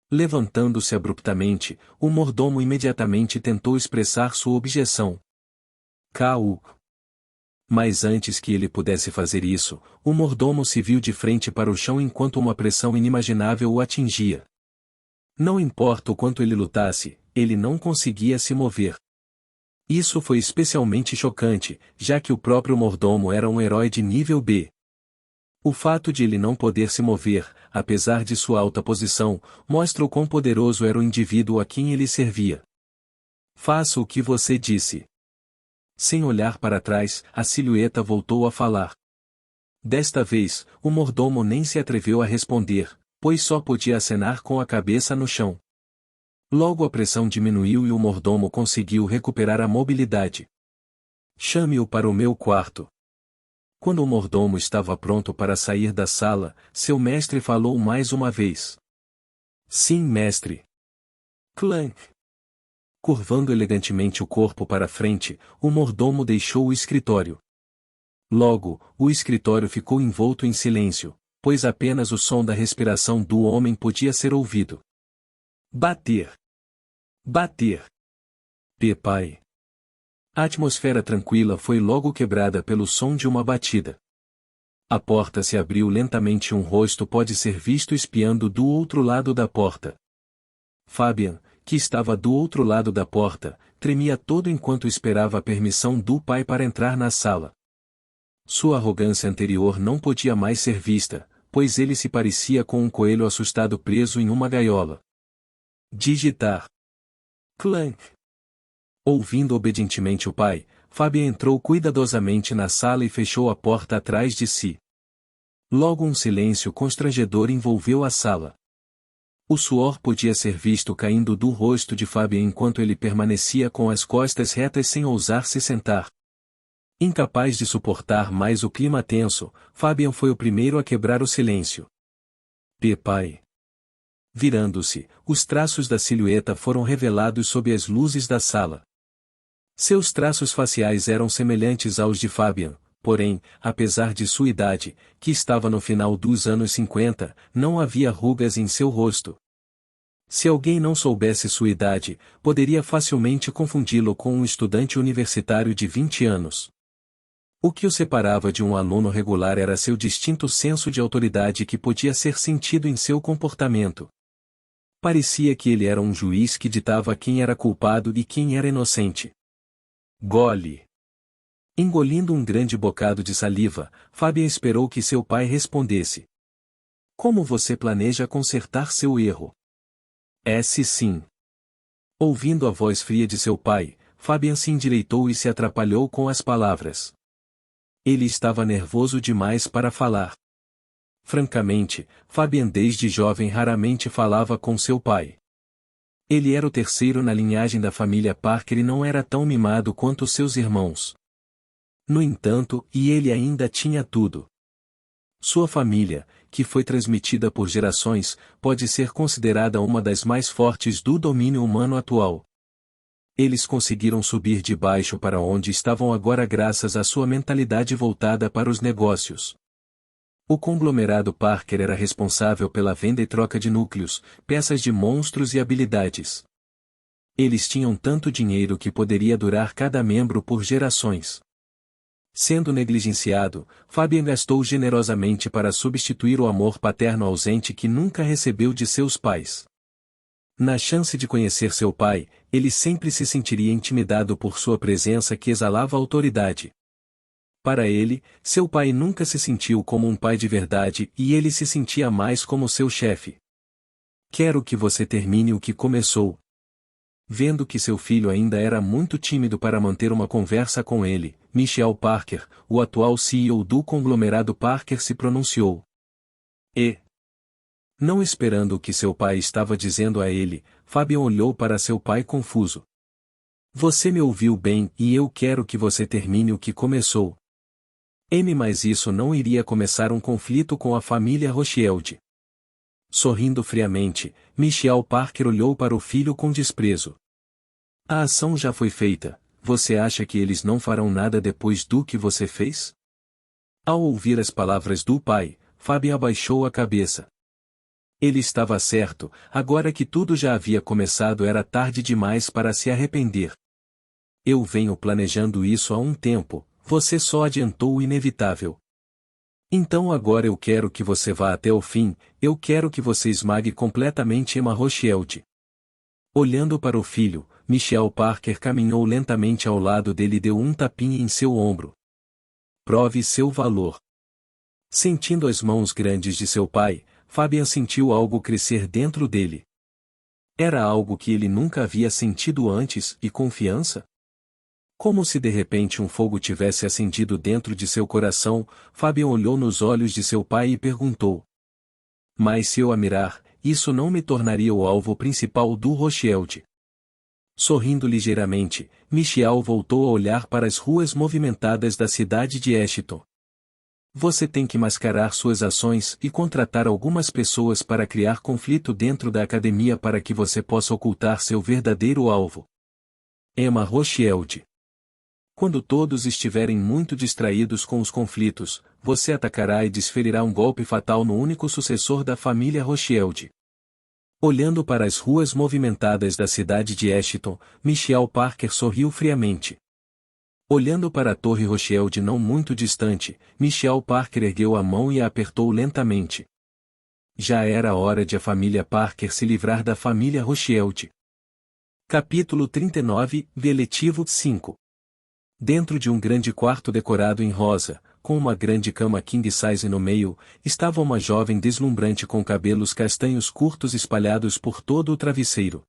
Levantando-se abruptamente, o mordomo imediatamente tentou expressar sua objeção. K.U. Mas antes que ele pudesse fazer isso, o mordomo se viu de frente para o chão enquanto uma pressão inimaginável o atingia. Não importa o quanto ele lutasse, ele não conseguia se mover. Isso foi especialmente chocante, já que o próprio mordomo era um herói de nível B. O fato de ele não poder se mover, apesar de sua alta posição, mostra o quão poderoso era o indivíduo a quem ele servia. Faça o que você disse. Sem olhar para trás, a silhueta voltou a falar. Desta vez, o mordomo nem se atreveu a responder, pois só podia acenar com a cabeça no chão. Logo a pressão diminuiu e o mordomo conseguiu recuperar a mobilidade. Chame-o para o meu quarto. Quando o mordomo estava pronto para sair da sala, seu mestre falou mais uma vez. Sim, mestre. Clank. Curvando elegantemente o corpo para frente, o mordomo deixou o escritório. Logo, o escritório ficou envolto em silêncio, pois apenas o som da respiração do homem podia ser ouvido. Bater. Bater. Pai. A atmosfera tranquila foi logo quebrada pelo som de uma batida. A porta se abriu lentamente e um rosto pode ser visto espiando do outro lado da porta. Fabian, que estava do outro lado da porta, tremia todo enquanto esperava a permissão do pai para entrar na sala. Sua arrogância anterior não podia mais ser vista, pois ele se parecia com um coelho assustado preso em uma gaiola. Digitar. Clank. Ouvindo obedientemente o pai, Fabian entrou cuidadosamente na sala e fechou a porta atrás de si. Logo um silêncio constrangedor envolveu a sala. O suor podia ser visto caindo do rosto de Fabian enquanto ele permanecia com as costas retas sem ousar se sentar. Incapaz de suportar mais o clima tenso, Fabian foi o primeiro a quebrar o silêncio. Pai. Virando-se, os traços da silhueta foram revelados sob as luzes da sala. Seus traços faciais eram semelhantes aos de Fabian, porém, apesar de sua idade, que estava no final dos anos 50, não havia rugas em seu rosto. Se alguém não soubesse sua idade, poderia facilmente confundi-lo com um estudante universitário de 20 anos. O que o separava de um aluno regular era seu distinto senso de autoridade que podia ser sentido em seu comportamento. Parecia que ele era um juiz que ditava quem era culpado e quem era inocente. Gole. Engolindo um grande bocado de saliva, Fabian esperou que seu pai respondesse. Como você planeja consertar seu erro? Sim. Ouvindo a voz fria de seu pai, Fabian se endireitou e se atrapalhou com as palavras. Ele estava nervoso demais para falar. Francamente, Fabian desde jovem raramente falava com seu pai. Ele era o terceiro na linhagem da família Parker e não era tão mimado quanto seus irmãos. No entanto, ele ainda tinha tudo. Sua família, que foi transmitida por gerações, pode ser considerada uma das mais fortes do domínio humano atual. Eles conseguiram subir de baixo para onde estavam agora graças à sua mentalidade voltada para os negócios. O conglomerado Parker era responsável pela venda e troca de núcleos, peças de monstros e habilidades. Eles tinham tanto dinheiro que poderia durar cada membro por gerações. Sendo negligenciado, Fabian gastou generosamente para substituir o amor paterno ausente que nunca recebeu de seus pais. Na chance de conhecer seu pai, ele sempre se sentiria intimidado por sua presença que exalava autoridade. Para ele, seu pai nunca se sentiu como um pai de verdade e ele se sentia mais como seu chefe. Quero que você termine o que começou. Vendo que seu filho ainda era muito tímido para manter uma conversa com ele, Michael Parker, o atual CEO do conglomerado Parker, se pronunciou. Não esperando o que seu pai estava dizendo a ele, Fabian olhou para seu pai confuso. Você me ouviu bem e eu quero que você termine o que começou. Mas isso não iria começar um conflito com a família Rothschild. Sorrindo friamente, Michael Parker olhou para o filho com desprezo. A ação já foi feita, você acha que eles não farão nada depois do que você fez? Ao ouvir as palavras do pai, Fabian abaixou a cabeça. Ele estava certo, agora que tudo já havia começado era tarde demais para se arrepender. Eu venho planejando isso há um tempo, você só adiantou o inevitável. Então agora eu quero que você vá até o fim, eu quero que você esmague completamente Emma Rothschild. Olhando para o filho, Michelle Parker caminhou lentamente ao lado dele e deu um tapinha em seu ombro. Prove seu valor. Sentindo as mãos grandes de seu pai, Fabian sentiu algo crescer dentro dele. Era algo que ele nunca havia sentido antes, e confiança? Como se de repente um fogo tivesse acendido dentro de seu coração, Fabian olhou nos olhos de seu pai e perguntou. Mas se eu a mirar, isso não me tornaria o alvo principal do Rothschild. Sorrindo ligeiramente, Michelle voltou a olhar para as ruas movimentadas da cidade de Ashton. Você tem que mascarar suas ações e contratar algumas pessoas para criar conflito dentro da academia para que você possa ocultar seu verdadeiro alvo. Emma Rothschild. Quando todos estiverem muito distraídos com os conflitos, você atacará e desferirá um golpe fatal no único sucessor da família Rothschild. Olhando para as ruas movimentadas da cidade de Ashton, Michelle Parker sorriu friamente. Olhando para a Torre Rothschild não muito distante, Michelle Parker ergueu a mão e a apertou lentamente. Já era hora de a família Parker se livrar da família Rothschild. Capítulo 39, Veletivo 5. Dentro de um grande quarto decorado em rosa, com uma grande cama king size no meio, estava uma jovem deslumbrante com cabelos castanhos curtos espalhados por todo o travesseiro.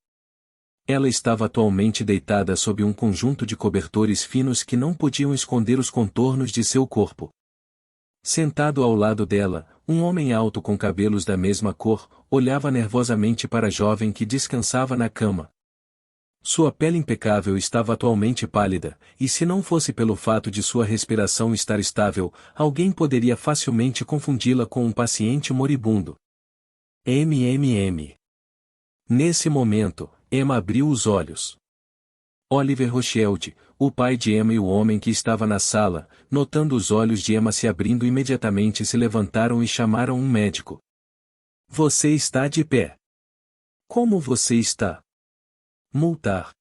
Ela estava atualmente deitada sob um conjunto de cobertores finos que não podiam esconder os contornos de seu corpo. Sentado ao lado dela, um homem alto com cabelos da mesma cor, olhava nervosamente para a jovem que descansava na cama. Sua pele impecável estava atualmente pálida, e se não fosse pelo fato de sua respiração estar estável, alguém poderia facilmente confundi-la com um paciente moribundo. Nesse momento, Emma abriu os olhos. Oliver Rothschild, o pai de Emma e o homem que estava na sala, notando os olhos de Emma se abrindo imediatamente se levantaram e chamaram um médico. Você está de pé. Como você está? Multar.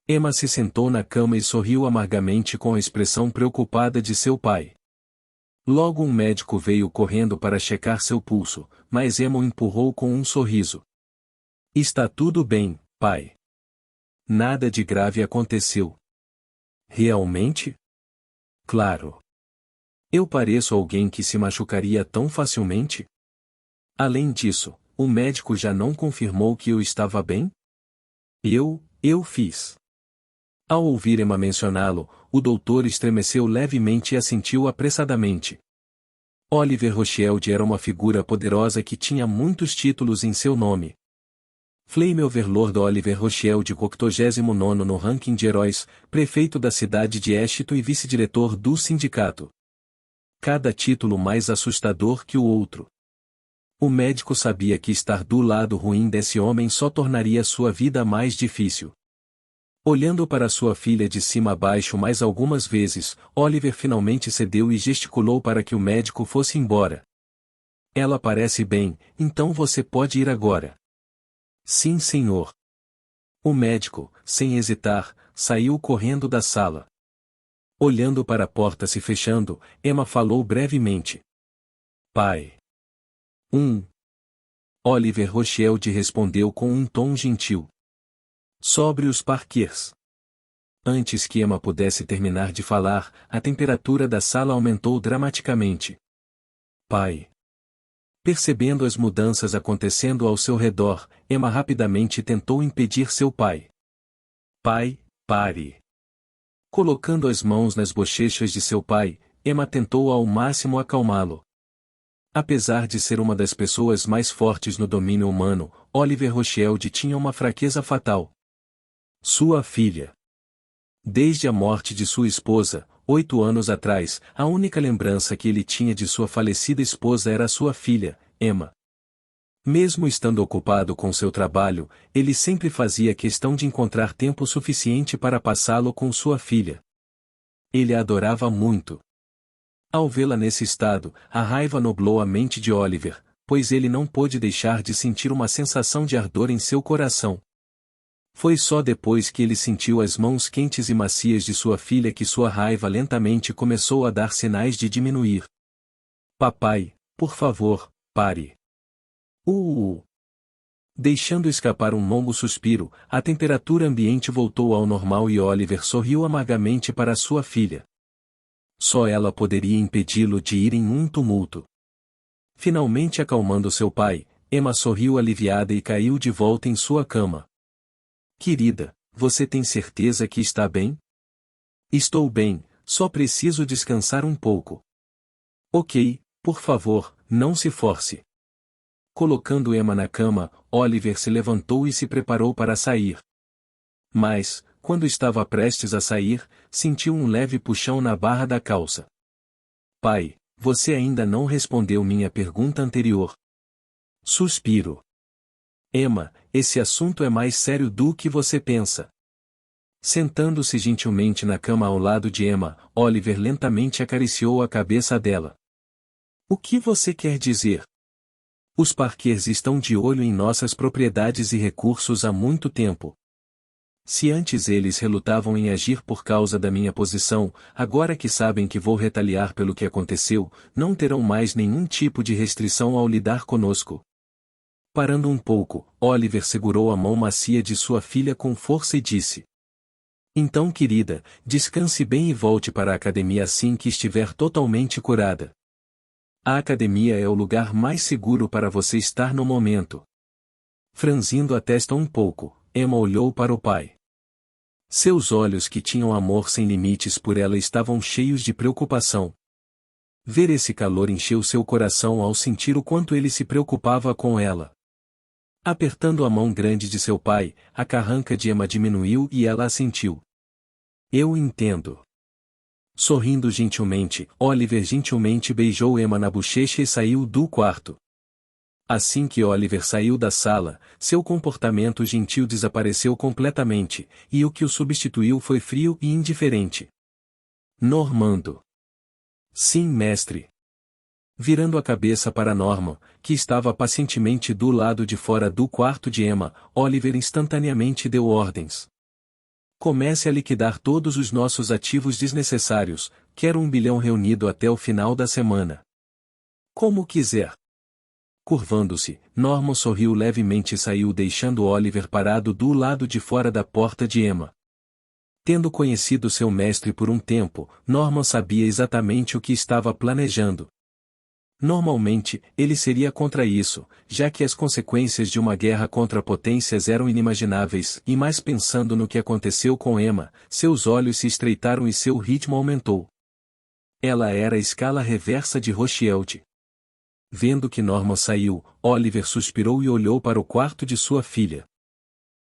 Emma se sentou na cama e sorriu amargamente com a expressão preocupada de seu pai. Logo um médico veio correndo para checar seu pulso, mas Emma o empurrou com um sorriso. Está tudo bem, pai. Nada de grave aconteceu. Realmente? Claro. Eu pareço alguém que se machucaria tão facilmente? Além disso, o médico já não confirmou que eu estava bem? Eu fiz. Ao ouvir Emma mencioná-lo, o doutor estremeceu levemente e assentiu apressadamente. Oliver Rothschild era uma figura poderosa que tinha muitos títulos em seu nome. Flame Overlord Oliver Rothschild, 89º no ranking de heróis, prefeito da cidade de Ashton e vice-diretor do sindicato. Cada título mais assustador que o outro. O médico sabia que estar do lado ruim desse homem só tornaria sua vida mais difícil. Olhando para sua filha de cima a baixo mais algumas vezes, Oliver finalmente cedeu e gesticulou para que o médico fosse embora. Ela parece bem, então você pode ir agora. Sim, senhor. O médico, sem hesitar, saiu correndo da sala. Olhando para a porta se fechando, Emma falou brevemente. Pai. Oliver Rothschild respondeu com um tom gentil. Sobre os Parkers. Antes que Emma pudesse terminar de falar, a temperatura da sala aumentou dramaticamente. Pai. Percebendo as mudanças acontecendo ao seu redor, Emma rapidamente tentou impedir seu pai. Pai, pare. Colocando as mãos nas bochechas de seu pai, Emma tentou ao máximo acalmá-lo. Apesar de ser uma das pessoas mais fortes no domínio humano, Oliver Rothschild tinha uma fraqueza fatal. Sua filha. Desde a morte de sua esposa, 8 anos atrás, a única lembrança que ele tinha de sua falecida esposa era sua filha, Emma. Mesmo estando ocupado com seu trabalho, ele sempre fazia questão de encontrar tempo suficiente para passá-lo com sua filha. Ele a adorava muito. Ao vê-la nesse estado, a raiva nublou a mente de Oliver, pois ele não pôde deixar de sentir uma sensação de ardor em seu coração. Foi só depois que ele sentiu as mãos quentes e macias de sua filha que sua raiva lentamente começou a dar sinais de diminuir. Papai, por favor, pare. Deixando escapar um longo suspiro, a temperatura ambiente voltou ao normal e Oliver sorriu amargamente para sua filha. Só ela poderia impedi-lo de ir em um tumulto. Finalmente acalmando seu pai, Emma sorriu aliviada e caiu de volta em sua cama. Querida, você tem certeza que está bem? Estou bem, só preciso descansar um pouco. Ok, por favor, não se force. Colocando Emma na cama, Oliver se levantou e se preparou para sair. Mas, quando estava prestes a sair, sentiu um leve puxão na barra da calça. Pai, você ainda não respondeu minha pergunta anterior. Suspiro. Emma, esse assunto é mais sério do que você pensa. Sentando-se gentilmente na cama ao lado de Emma, Oliver lentamente acariciou a cabeça dela. O que você quer dizer? Os Parkers estão de olho em nossas propriedades e recursos há muito tempo. Se antes eles relutavam em agir por causa da minha posição, agora que sabem que vou retaliar pelo que aconteceu, não terão mais nenhum tipo de restrição ao lidar conosco. Parando um pouco, Oliver segurou a mão macia de sua filha com força e disse: Então, querida, descanse bem e volte para a academia assim que estiver totalmente curada. A academia é o lugar mais seguro para você estar no momento. Franzindo a testa um pouco, Emma olhou para o pai. Seus olhos que tinham amor sem limites por ela estavam cheios de preocupação. Ver esse calor encheu seu coração ao sentir o quanto ele se preocupava com ela. Apertando a mão grande de seu pai, a carranca de Emma diminuiu e ela assentiu. Eu entendo. Sorrindo gentilmente, Oliver gentilmente beijou Emma na bochecha e saiu do quarto. Assim que Oliver saiu da sala, seu comportamento gentil desapareceu completamente, e o que o substituiu foi frio e indiferente. Normando. Sim, mestre. Virando a cabeça para Norman, que estava pacientemente do lado de fora do quarto de Emma, Oliver instantaneamente deu ordens. Comece a liquidar todos os nossos ativos desnecessários, quero 1 bilhão reunido até o final da semana. Como quiser. Curvando-se, Norman sorriu levemente e saiu deixando Oliver parado do lado de fora da porta de Emma. Tendo conhecido seu mestre por um tempo, Norman sabia exatamente o que estava planejando. Normalmente, ele seria contra isso, já que as consequências de uma guerra contra potências eram inimagináveis, e mais pensando no que aconteceu com Emma, seus olhos se estreitaram e seu ritmo aumentou. Ela era a escala reversa de Rothschild. Vendo que Norman saiu, Oliver suspirou e olhou para o quarto de sua filha.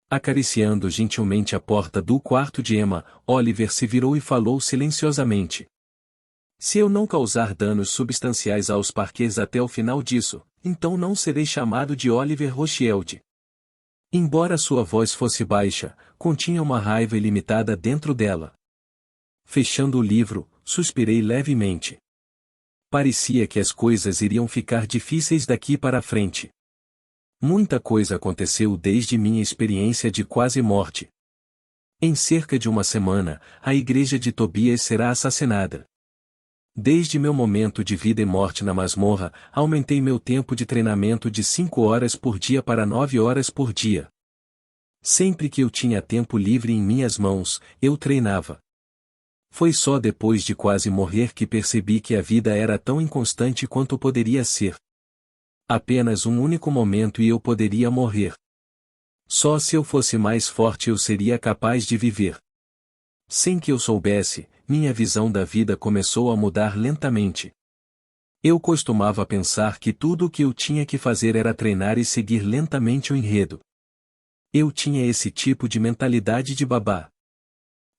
Acariciando gentilmente a porta do quarto de Emma, Oliver se virou e falou silenciosamente. Se eu não causar danos substanciais aos Parkers até o final disso, então não serei chamado de Oliver Rothschild. Embora sua voz fosse baixa, continha uma raiva ilimitada dentro dela. Fechando o livro, suspirei levemente. Parecia que as coisas iriam ficar difíceis daqui para frente. Muita coisa aconteceu desde minha experiência de quase morte. Em cerca de uma semana, a igreja de Tobias será assassinada. Desde meu momento de vida e morte na masmorra, aumentei meu tempo de treinamento de 5 horas por dia para 9 horas por dia. Sempre que eu tinha tempo livre em minhas mãos, eu treinava. Foi só depois de quase morrer que percebi que a vida era tão inconstante quanto poderia ser. Apenas um único momento e eu poderia morrer. Só se eu fosse mais forte eu seria capaz de viver. Sem que eu soubesse, minha visão da vida começou a mudar lentamente. Eu costumava pensar que tudo o que eu tinha que fazer era treinar e seguir lentamente o enredo. Eu tinha esse tipo de mentalidade de babá.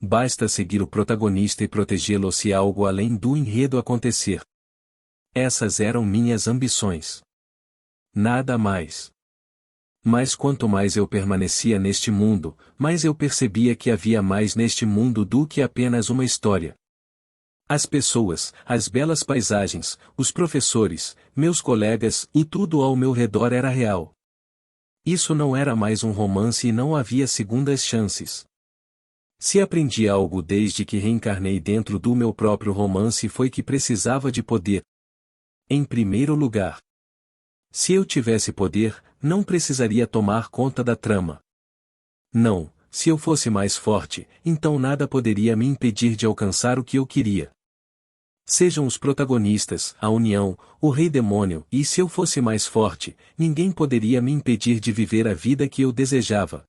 Basta seguir o protagonista e protegê-lo se algo além do enredo acontecer. Essas eram minhas ambições. Nada mais. Mas quanto mais eu permanecia neste mundo, mais eu percebia que havia mais neste mundo do que apenas uma história. As pessoas, as belas paisagens, os professores, meus colegas e tudo ao meu redor era real. Isso não era mais um romance e não havia segundas chances. Se aprendi algo desde que reencarnei dentro do meu próprio romance foi que precisava de poder. Em primeiro lugar, se eu tivesse poder, não precisaria tomar conta da trama. Não, se eu fosse mais forte, então nada poderia me impedir de alcançar o que eu queria. Sejam os protagonistas, a união, o rei demônio, e se eu fosse mais forte, ninguém poderia me impedir de viver a vida que eu desejava.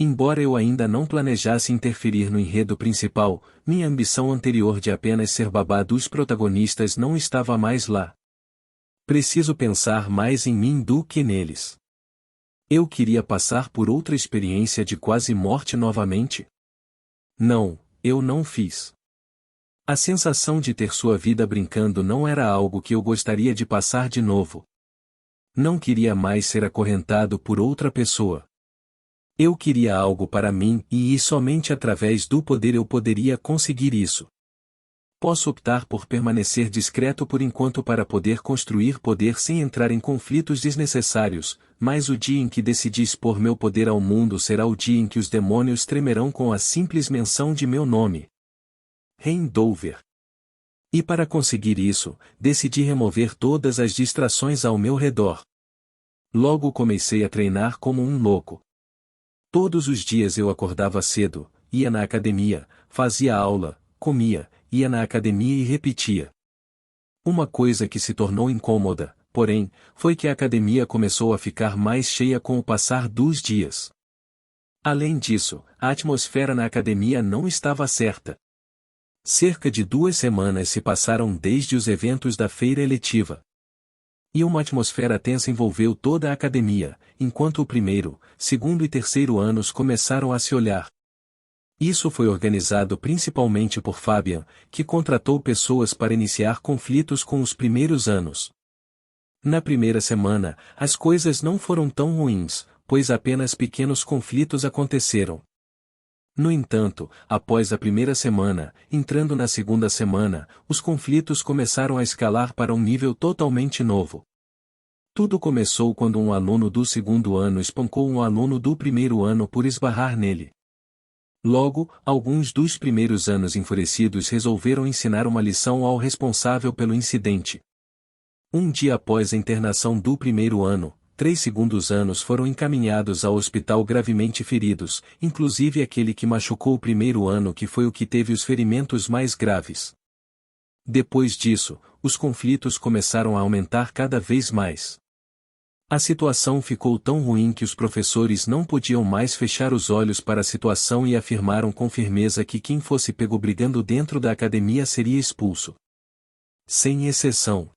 Embora eu ainda não planejasse interferir no enredo principal, minha ambição anterior de apenas ser babá dos protagonistas não estava mais lá. Preciso pensar mais em mim do que neles. Eu queria passar por outra experiência de quase morte novamente? Não, eu não fiz. A sensação de ter sua vida brincando não era algo que eu gostaria de passar de novo. Não queria mais ser acorrentado por outra pessoa. Eu queria algo para mim e somente através do poder eu poderia conseguir isso. Posso optar por permanecer discreto por enquanto para poder construir poder sem entrar em conflitos desnecessários, mas o dia em que decidi expor meu poder ao mundo será o dia em que os demônios tremerão com a simples menção de meu nome. Reindolver. E para conseguir isso, decidi remover todas as distrações ao meu redor. Logo comecei a treinar como um louco. Todos os dias eu acordava cedo, ia na academia, fazia aula, comia, ia na academia e repetia. Uma coisa que se tornou incômoda, porém, foi que a academia começou a ficar mais cheia com o passar dos dias. Além disso, a atmosfera na academia não estava certa. Cerca de 2 semanas se passaram desde os eventos da feira eletiva. E uma atmosfera tensa envolveu toda a academia, enquanto o primeiro, segundo e terceiro anos começaram a se olhar. Isso foi organizado principalmente por Fabian, que contratou pessoas para iniciar conflitos com os primeiros anos. Na primeira semana, as coisas não foram tão ruins, pois apenas pequenos conflitos aconteceram. No entanto, após a primeira semana, entrando na segunda semana, os conflitos começaram a escalar para um nível totalmente novo. Tudo começou quando um aluno do segundo ano espancou um aluno do primeiro ano por esbarrar nele. Logo, alguns dos primeiros anos enfurecidos resolveram ensinar uma lição ao responsável pelo incidente. Um dia após a internação do primeiro ano, 3 segundos anos foram encaminhados ao hospital gravemente feridos, inclusive aquele que machucou o primeiro ano que foi o que teve os ferimentos mais graves. Depois disso, os conflitos começaram a aumentar cada vez mais. A situação ficou tão ruim que os professores não podiam mais fechar os olhos para a situação e afirmaram com firmeza que quem fosse pego brigando dentro da academia seria expulso. Sem exceção.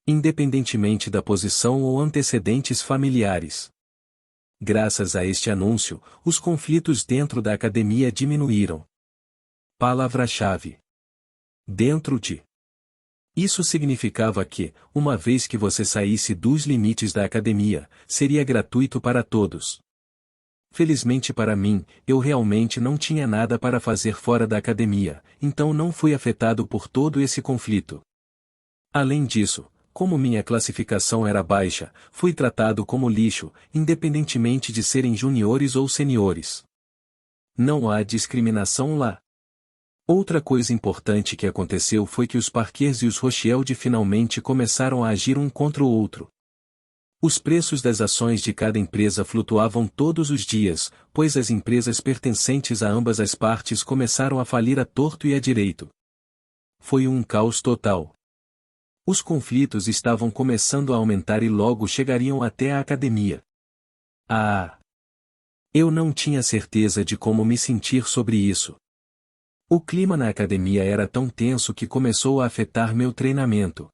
Independentemente da posição ou antecedentes familiares. Graças a este anúncio, os conflitos dentro da academia diminuíram. Palavra-chave: dentro de. Isso significava que, uma vez que você saísse dos limites da academia, seria gratuito para todos. Felizmente para mim, eu realmente não tinha nada para fazer fora da academia, então não fui afetado por todo esse conflito. Além disso, como minha classificação era baixa, fui tratado como lixo, independentemente de serem juniores ou seniores. Não há discriminação lá. Outra coisa importante que aconteceu foi que os Parkers e os Rothschild finalmente começaram a agir um contra o outro. Os preços das ações de cada empresa flutuavam todos os dias, pois as empresas pertencentes a ambas as partes começaram a falir à torto e à direito. Foi um caos total. Os conflitos estavam começando a aumentar e logo chegariam até a academia. Eu não tinha certeza de como me sentir sobre isso. O clima na academia era tão tenso que começou a afetar meu treinamento.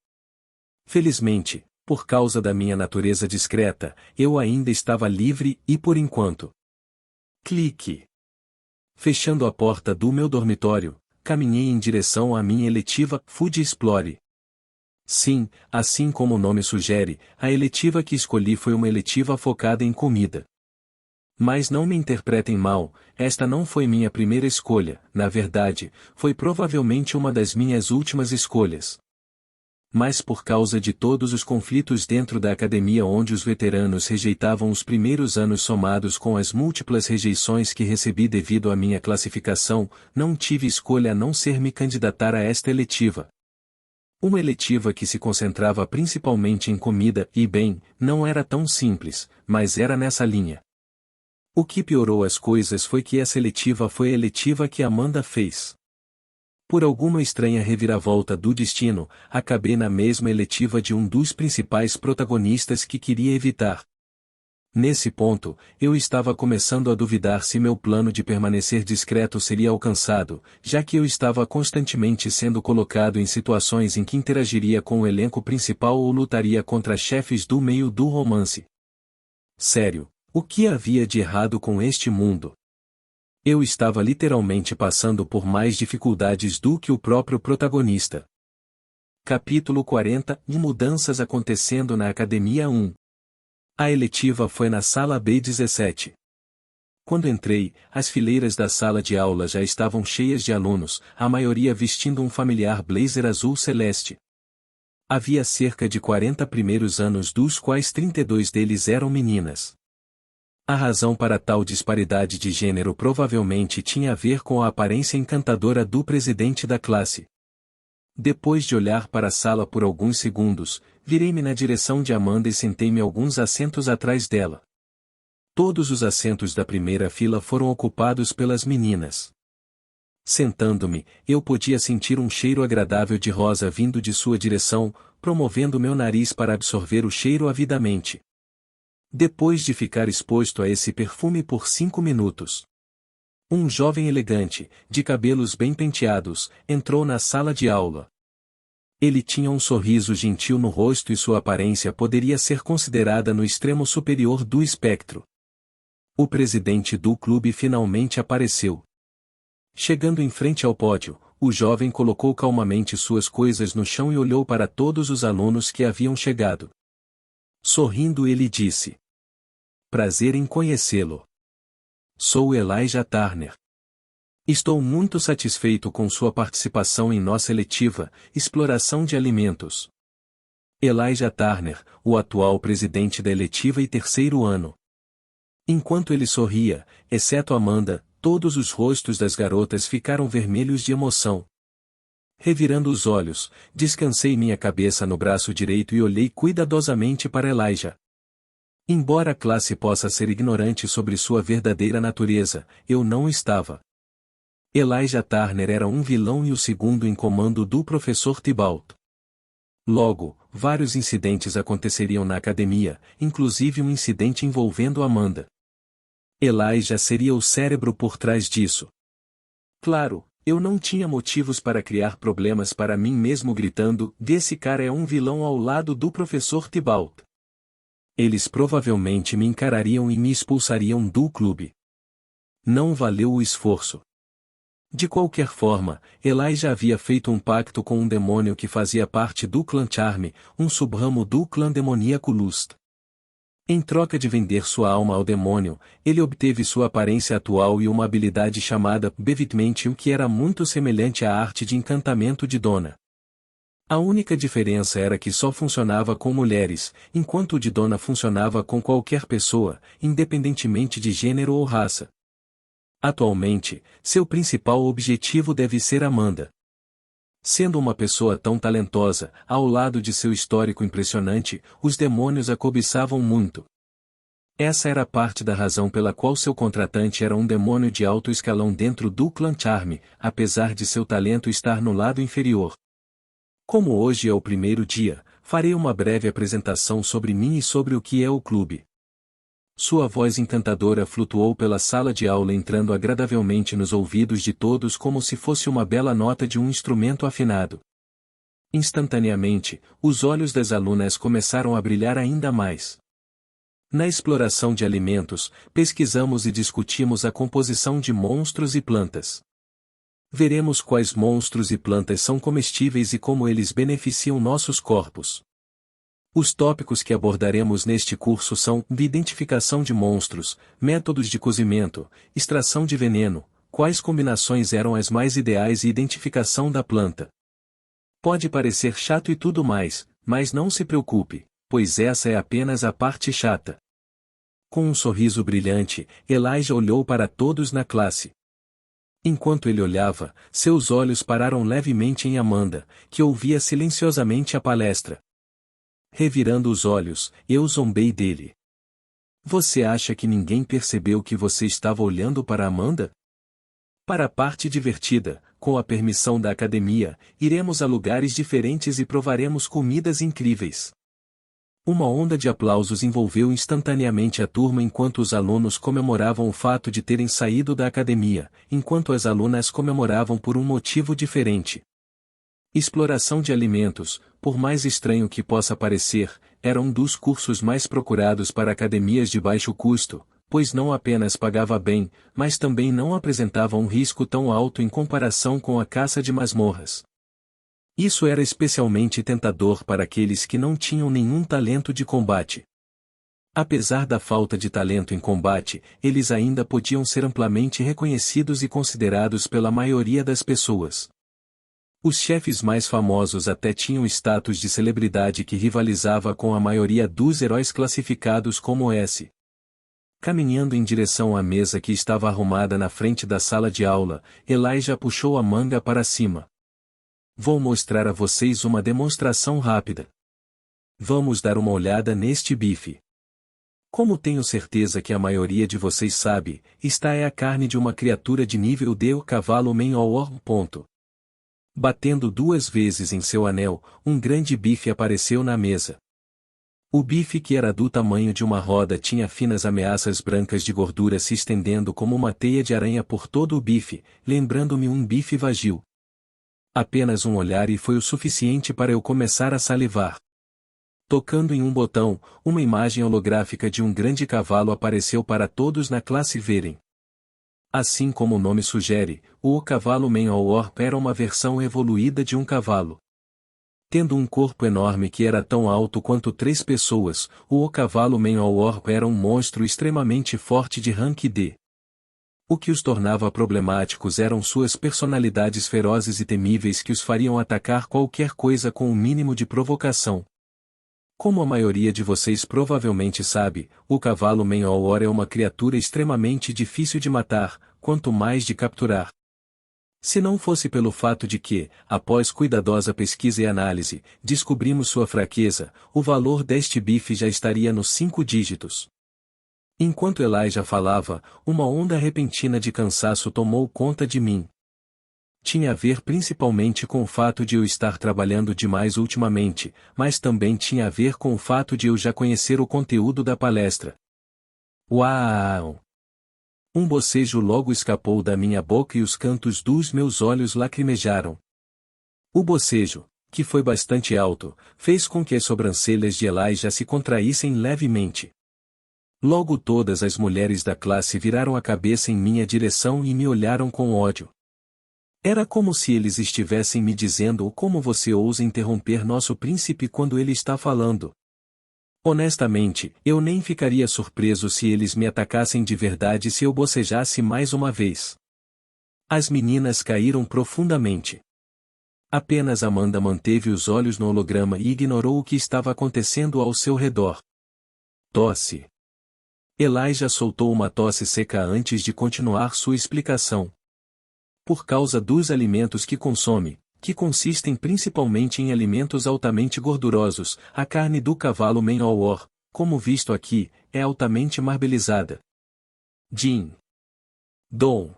Felizmente, por causa da minha natureza discreta, eu ainda estava livre e por enquanto. Clique. Fechando a porta do meu dormitório, caminhei em direção à minha eletiva Food Explore. Sim, assim como o nome sugere, a eletiva que escolhi foi uma eletiva focada em comida. Mas não me interpretem mal, esta não foi minha primeira escolha, na verdade, foi provavelmente uma das minhas últimas escolhas. Mas por causa de todos os conflitos dentro da academia onde os veteranos rejeitavam os primeiros anos somados com as múltiplas rejeições que recebi devido à minha classificação, não tive escolha a não ser me candidatar a esta eletiva. Uma eletiva que se concentrava principalmente em comida e bem, não era tão simples, mas era nessa linha. O que piorou as coisas foi que essa eletiva foi a eletiva que Amanda fez. Por alguma estranha reviravolta do destino, acabei na mesma eletiva de um dos principais protagonistas que queria evitar. Nesse ponto, eu estava começando a duvidar se meu plano de permanecer discreto seria alcançado, já que eu estava constantemente sendo colocado em situações em que interagiria com o elenco principal ou lutaria contra chefes do meio do romance. Sério, o que havia de errado com este mundo? Eu estava literalmente passando por mais dificuldades do que o próprio protagonista. Capítulo 40 – Mudanças acontecendo na Academia 1. A eletiva foi na sala B17. Quando entrei, as fileiras da sala de aula já estavam cheias de alunos, a maioria vestindo um familiar blazer azul celeste. Havia cerca de 40 primeiros anos dos quais 32 deles eram meninas. A razão para tal disparidade de gênero provavelmente tinha a ver com a aparência encantadora do presidente da classe. Depois de olhar para a sala por alguns segundos, virei-me na direção de Amanda e sentei-me alguns assentos atrás dela. Todos os assentos da primeira fila foram ocupados pelas meninas. Sentando-me, eu podia sentir um cheiro agradável de rosa vindo de sua direção, promovendo meu nariz para absorver o cheiro avidamente. Depois de ficar exposto a esse perfume por 5 minutos. Um jovem elegante, de cabelos bem penteados, entrou na sala de aula. Ele tinha um sorriso gentil no rosto e sua aparência poderia ser considerada no extremo superior do espectro. O presidente do clube finalmente apareceu. Chegando em frente ao pódio, o jovem colocou calmamente suas coisas no chão e olhou para todos os alunos que haviam chegado. Sorrindo ele disse: "Prazer em conhecê-lo. Sou Elijah Turner. Estou muito satisfeito com sua participação em nossa eletiva, Exploração de Alimentos." Elijah Turner, o atual presidente da eletiva e terceiro ano. Enquanto ele sorria, exceto Amanda, todos os rostos das garotas ficaram vermelhos de emoção. Revirando os olhos, descansei minha cabeça no braço direito e olhei cuidadosamente para Elijah. Embora a classe possa ser ignorante sobre sua verdadeira natureza, eu não estava. Elijah Turner era um vilão e o segundo em comando do professor Thibault. Logo, vários incidentes aconteceriam na academia, inclusive um incidente envolvendo Amanda. Elijah seria o cérebro por trás disso. Claro, eu não tinha motivos para criar problemas para mim mesmo gritando: "Esse cara é um vilão" ao lado do professor Thibault. Eles provavelmente me encarariam e me expulsariam do clube. Não valeu o esforço. De qualquer forma, Elijah havia feito um pacto com um demônio que fazia parte do clã Charme, um subramo do clã demoníaco Lust. Em troca de vender sua alma ao demônio, ele obteve sua aparência atual e uma habilidade chamada Bevitment, que era muito semelhante à arte de encantamento de Dona. A única diferença era que só funcionava com mulheres, enquanto o de Dona funcionava com qualquer pessoa, independentemente de gênero ou raça. Atualmente, seu principal objetivo deve ser Amanda. Sendo uma pessoa tão talentosa, ao lado de seu histórico impressionante, os demônios a cobiçavam muito. Essa era parte da razão pela qual seu contratante era um demônio de alto escalão dentro do clã Charme, apesar de seu talento estar no lado inferior. Como hoje é o primeiro dia, farei uma breve apresentação sobre mim e sobre o que é o clube. Sua voz encantadora flutuou pela sala de aula, entrando agradavelmente nos ouvidos de todos como se fosse uma bela nota de um instrumento afinado. Instantaneamente, os olhos das alunas começaram a brilhar ainda mais. Na exploração de alimentos, pesquisamos e discutimos a composição de monstros e plantas. Veremos quais monstros e plantas são comestíveis e como eles beneficiam nossos corpos. Os tópicos que abordaremos neste curso são identificação de monstros, métodos de cozimento, extração de veneno, quais combinações eram as mais ideais e identificação da planta. Pode parecer chato e tudo mais, mas não se preocupe, pois essa é apenas a parte chata. Com um sorriso brilhante, Elijah olhou para todos na classe. Enquanto ele olhava, seus olhos pararam levemente em Amanda, que ouvia silenciosamente a palestra. Revirando os olhos, eu zombei dele. Você acha que ninguém percebeu que você estava olhando para Amanda? Para a parte divertida, com a permissão da academia, iremos a lugares diferentes e provaremos comidas incríveis. Uma onda de aplausos envolveu instantaneamente a turma enquanto os alunos comemoravam o fato de terem saído da academia, enquanto as alunas comemoravam por um motivo diferente. Exploração de alimentos, por mais estranho que possa parecer, era um dos cursos mais procurados para academias de baixo custo, pois não apenas pagava bem, mas também não apresentava um risco tão alto em comparação com a caça de masmorras. Isso era especialmente tentador para aqueles que não tinham nenhum talento de combate. Apesar da falta de talento em combate, eles ainda podiam ser amplamente reconhecidos e considerados pela maioria das pessoas. Os chefes mais famosos até tinham status de celebridade que rivalizava com a maioria dos heróis classificados como S. Caminhando em direção à mesa que estava arrumada na frente da sala de aula, Elijah puxou a manga para cima. Vou mostrar a vocês uma demonstração rápida. Vamos dar uma olhada neste bife. Como tenho certeza que a maioria de vocês sabe, esta é a carne de uma criatura de nível D, o cavalo Menhor. Batendo 2 vezes em seu anel, um grande bife apareceu na mesa. O bife, que era do tamanho de uma roda, tinha finas ameaças brancas de gordura se estendendo como uma teia de aranha por todo o bife, lembrando-me um bife vagio. Apenas um olhar e foi o suficiente para eu começar a salivar. Tocando em um botão, uma imagem holográfica de um grande cavalo apareceu para todos na classe verem. Assim como o nome sugere, o cavalo Menhor era uma versão evoluída de um cavalo. Tendo um corpo enorme que era tão alto quanto 3 pessoas, o cavalo Menhor era um monstro extremamente forte de rank D. O que os tornava problemáticos eram suas personalidades ferozes e temíveis que os fariam atacar qualquer coisa com o mínimo de provocação. Como a maioria de vocês provavelmente sabe, o cavalo Menhor é uma criatura extremamente difícil de matar, quanto mais de capturar. Se não fosse pelo fato de que, após cuidadosa pesquisa e análise, descobrimos sua fraqueza, o valor deste bife já estaria nos 5 dígitos. Enquanto Elijah falava, uma onda repentina de cansaço tomou conta de mim. Tinha a ver principalmente com o fato de eu estar trabalhando demais ultimamente, mas também tinha a ver com o fato de eu já conhecer o conteúdo da palestra. Uau! Um bocejo logo escapou da minha boca e os cantos dos meus olhos lacrimejaram. O bocejo, que foi bastante alto, fez com que as sobrancelhas de Elijah se contraíssem levemente. Logo todas as mulheres da classe viraram a cabeça em minha direção e me olharam com ódio. Era como se eles estivessem me dizendo: como você ousa interromper nosso príncipe quando ele está falando? Honestamente, eu nem ficaria surpreso se eles me atacassem de verdade se eu bocejasse mais uma vez. As meninas caíram profundamente. Apenas Amanda manteve os olhos no holograma e ignorou o que estava acontecendo ao seu redor. Tosse. Elijah soltou uma tosse seca antes de continuar sua explicação. Por causa dos alimentos que consome, que consistem principalmente em alimentos altamente gordurosos, a carne do cavalo Menhor, como visto aqui, é altamente marbelizada. Din. Dom.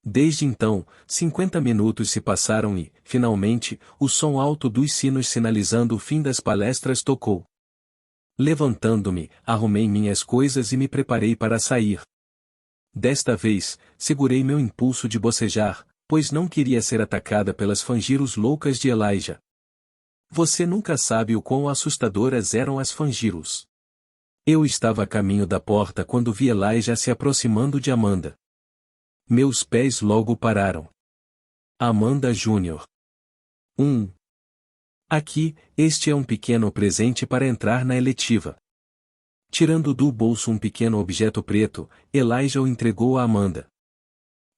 Desde então, 50 minutos se passaram e, finalmente, o som alto dos sinos sinalizando o fim das palestras tocou. Levantando-me, arrumei minhas coisas e me preparei para sair. Desta vez, segurei meu impulso de bocejar, pois não queria ser atacada pelas fangiros loucas de Elijah. Você nunca sabe o quão assustadoras eram as fangiros. Eu estava a caminho da porta quando vi Elijah se aproximando de Amanda. Meus pés logo pararam. Amanda Jr. Aqui, este é um pequeno presente para entrar na eletiva. Tirando do bolso um pequeno objeto preto, Elijah o entregou a Amanda.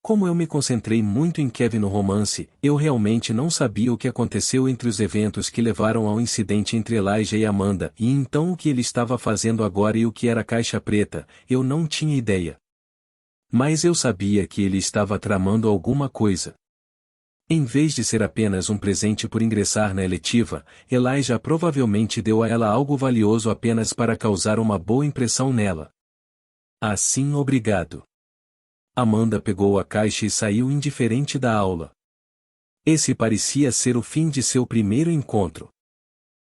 Como eu me concentrei muito em Kevin no romance, eu realmente não sabia o que aconteceu entre os eventos que levaram ao incidente entre Elijah e Amanda, e então o que ele estava fazendo agora e o que era a caixa preta, eu não tinha ideia. Mas eu sabia que ele estava tramando alguma coisa. Em vez de ser apenas um presente por ingressar na eletiva, Elijah provavelmente deu a ela algo valioso apenas para causar uma boa impressão nela. Assim, obrigado. Amanda pegou a caixa e saiu indiferente da aula. Esse parecia ser o fim de seu primeiro encontro.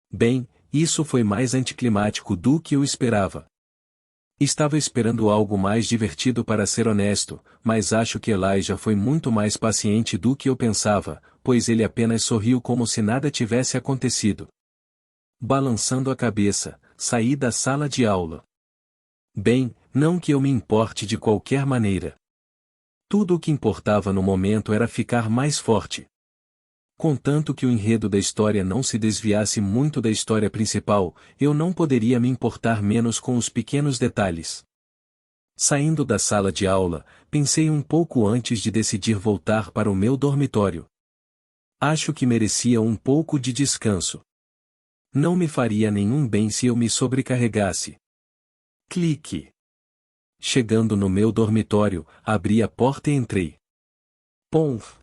Bem, isso foi mais anticlimático do que eu esperava. Estava esperando algo mais divertido para ser honesto, mas acho que Elijah foi muito mais paciente do que eu pensava, pois ele apenas sorriu como se nada tivesse acontecido. Balançando a cabeça, saí da sala de aula. Bem, não que eu me importe de qualquer maneira. Tudo o que importava no momento era ficar mais forte. Contanto que o enredo da história não se desviasse muito da história principal, eu não poderia me importar menos com os pequenos detalhes. Saindo da sala de aula, pensei um pouco antes de decidir voltar para o meu dormitório. Acho que merecia um pouco de descanso. Não me faria nenhum bem se eu me sobrecarregasse. Clique. Chegando no meu dormitório, abri a porta e entrei. Ponf.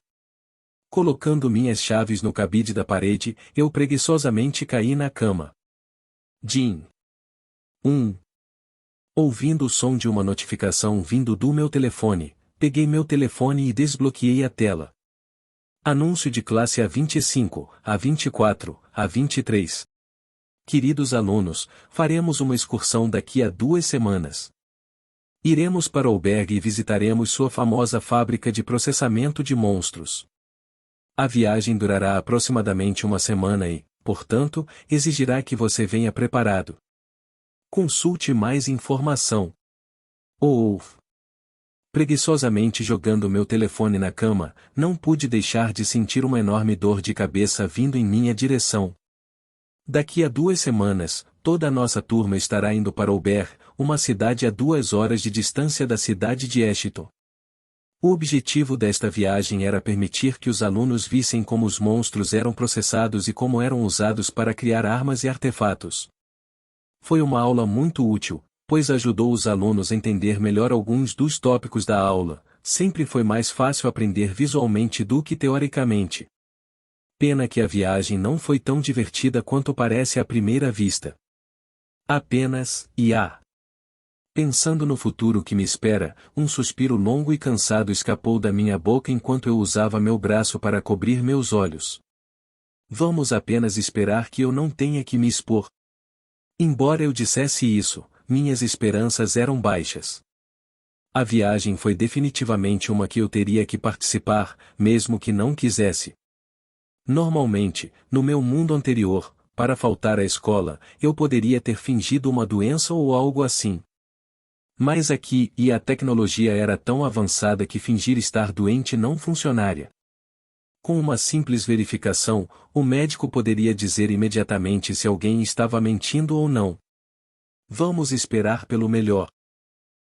Colocando minhas chaves no cabide da parede, eu preguiçosamente caí na cama. Jim. Ouvindo o som de uma notificação vindo do meu telefone, peguei meu telefone e desbloqueei a tela. Anúncio de classe A25, A24, A23. Queridos alunos, faremos uma excursão daqui a 2 semanas. Iremos para o albergue e visitaremos sua famosa fábrica de processamento de monstros. A viagem durará aproximadamente 1 semana e, portanto, exigirá que você venha preparado. Consulte mais informação. Preguiçosamente jogando meu telefone na cama, não pude deixar de sentir uma enorme dor de cabeça vindo em minha direção. Daqui a 2 semanas, toda a nossa turma estará indo para Auber, uma cidade a 2 horas de distância da cidade de Ashton. O objetivo desta viagem era permitir que os alunos vissem como os monstros eram processados e como eram usados para criar armas e artefatos. Foi uma aula muito útil, pois ajudou os alunos a entender melhor alguns dos tópicos da aula. Sempre foi mais fácil aprender visualmente do que teoricamente. Pena que a viagem não foi tão divertida quanto parece à primeira vista. Apenas, Pensando no futuro que me espera, um suspiro longo e cansado escapou da minha boca enquanto eu usava meu braço para cobrir meus olhos. Vamos apenas esperar que eu não tenha que me expor. Embora eu dissesse isso, minhas esperanças eram baixas. A viagem foi definitivamente uma que eu teria que participar, mesmo que não quisesse. Normalmente, no meu mundo anterior, para faltar à escola, eu poderia ter fingido uma doença ou algo assim. Mas aqui, a tecnologia era tão avançada que fingir estar doente não funcionaria. Com uma simples verificação, o médico poderia dizer imediatamente se alguém estava mentindo ou não. Vamos esperar pelo melhor.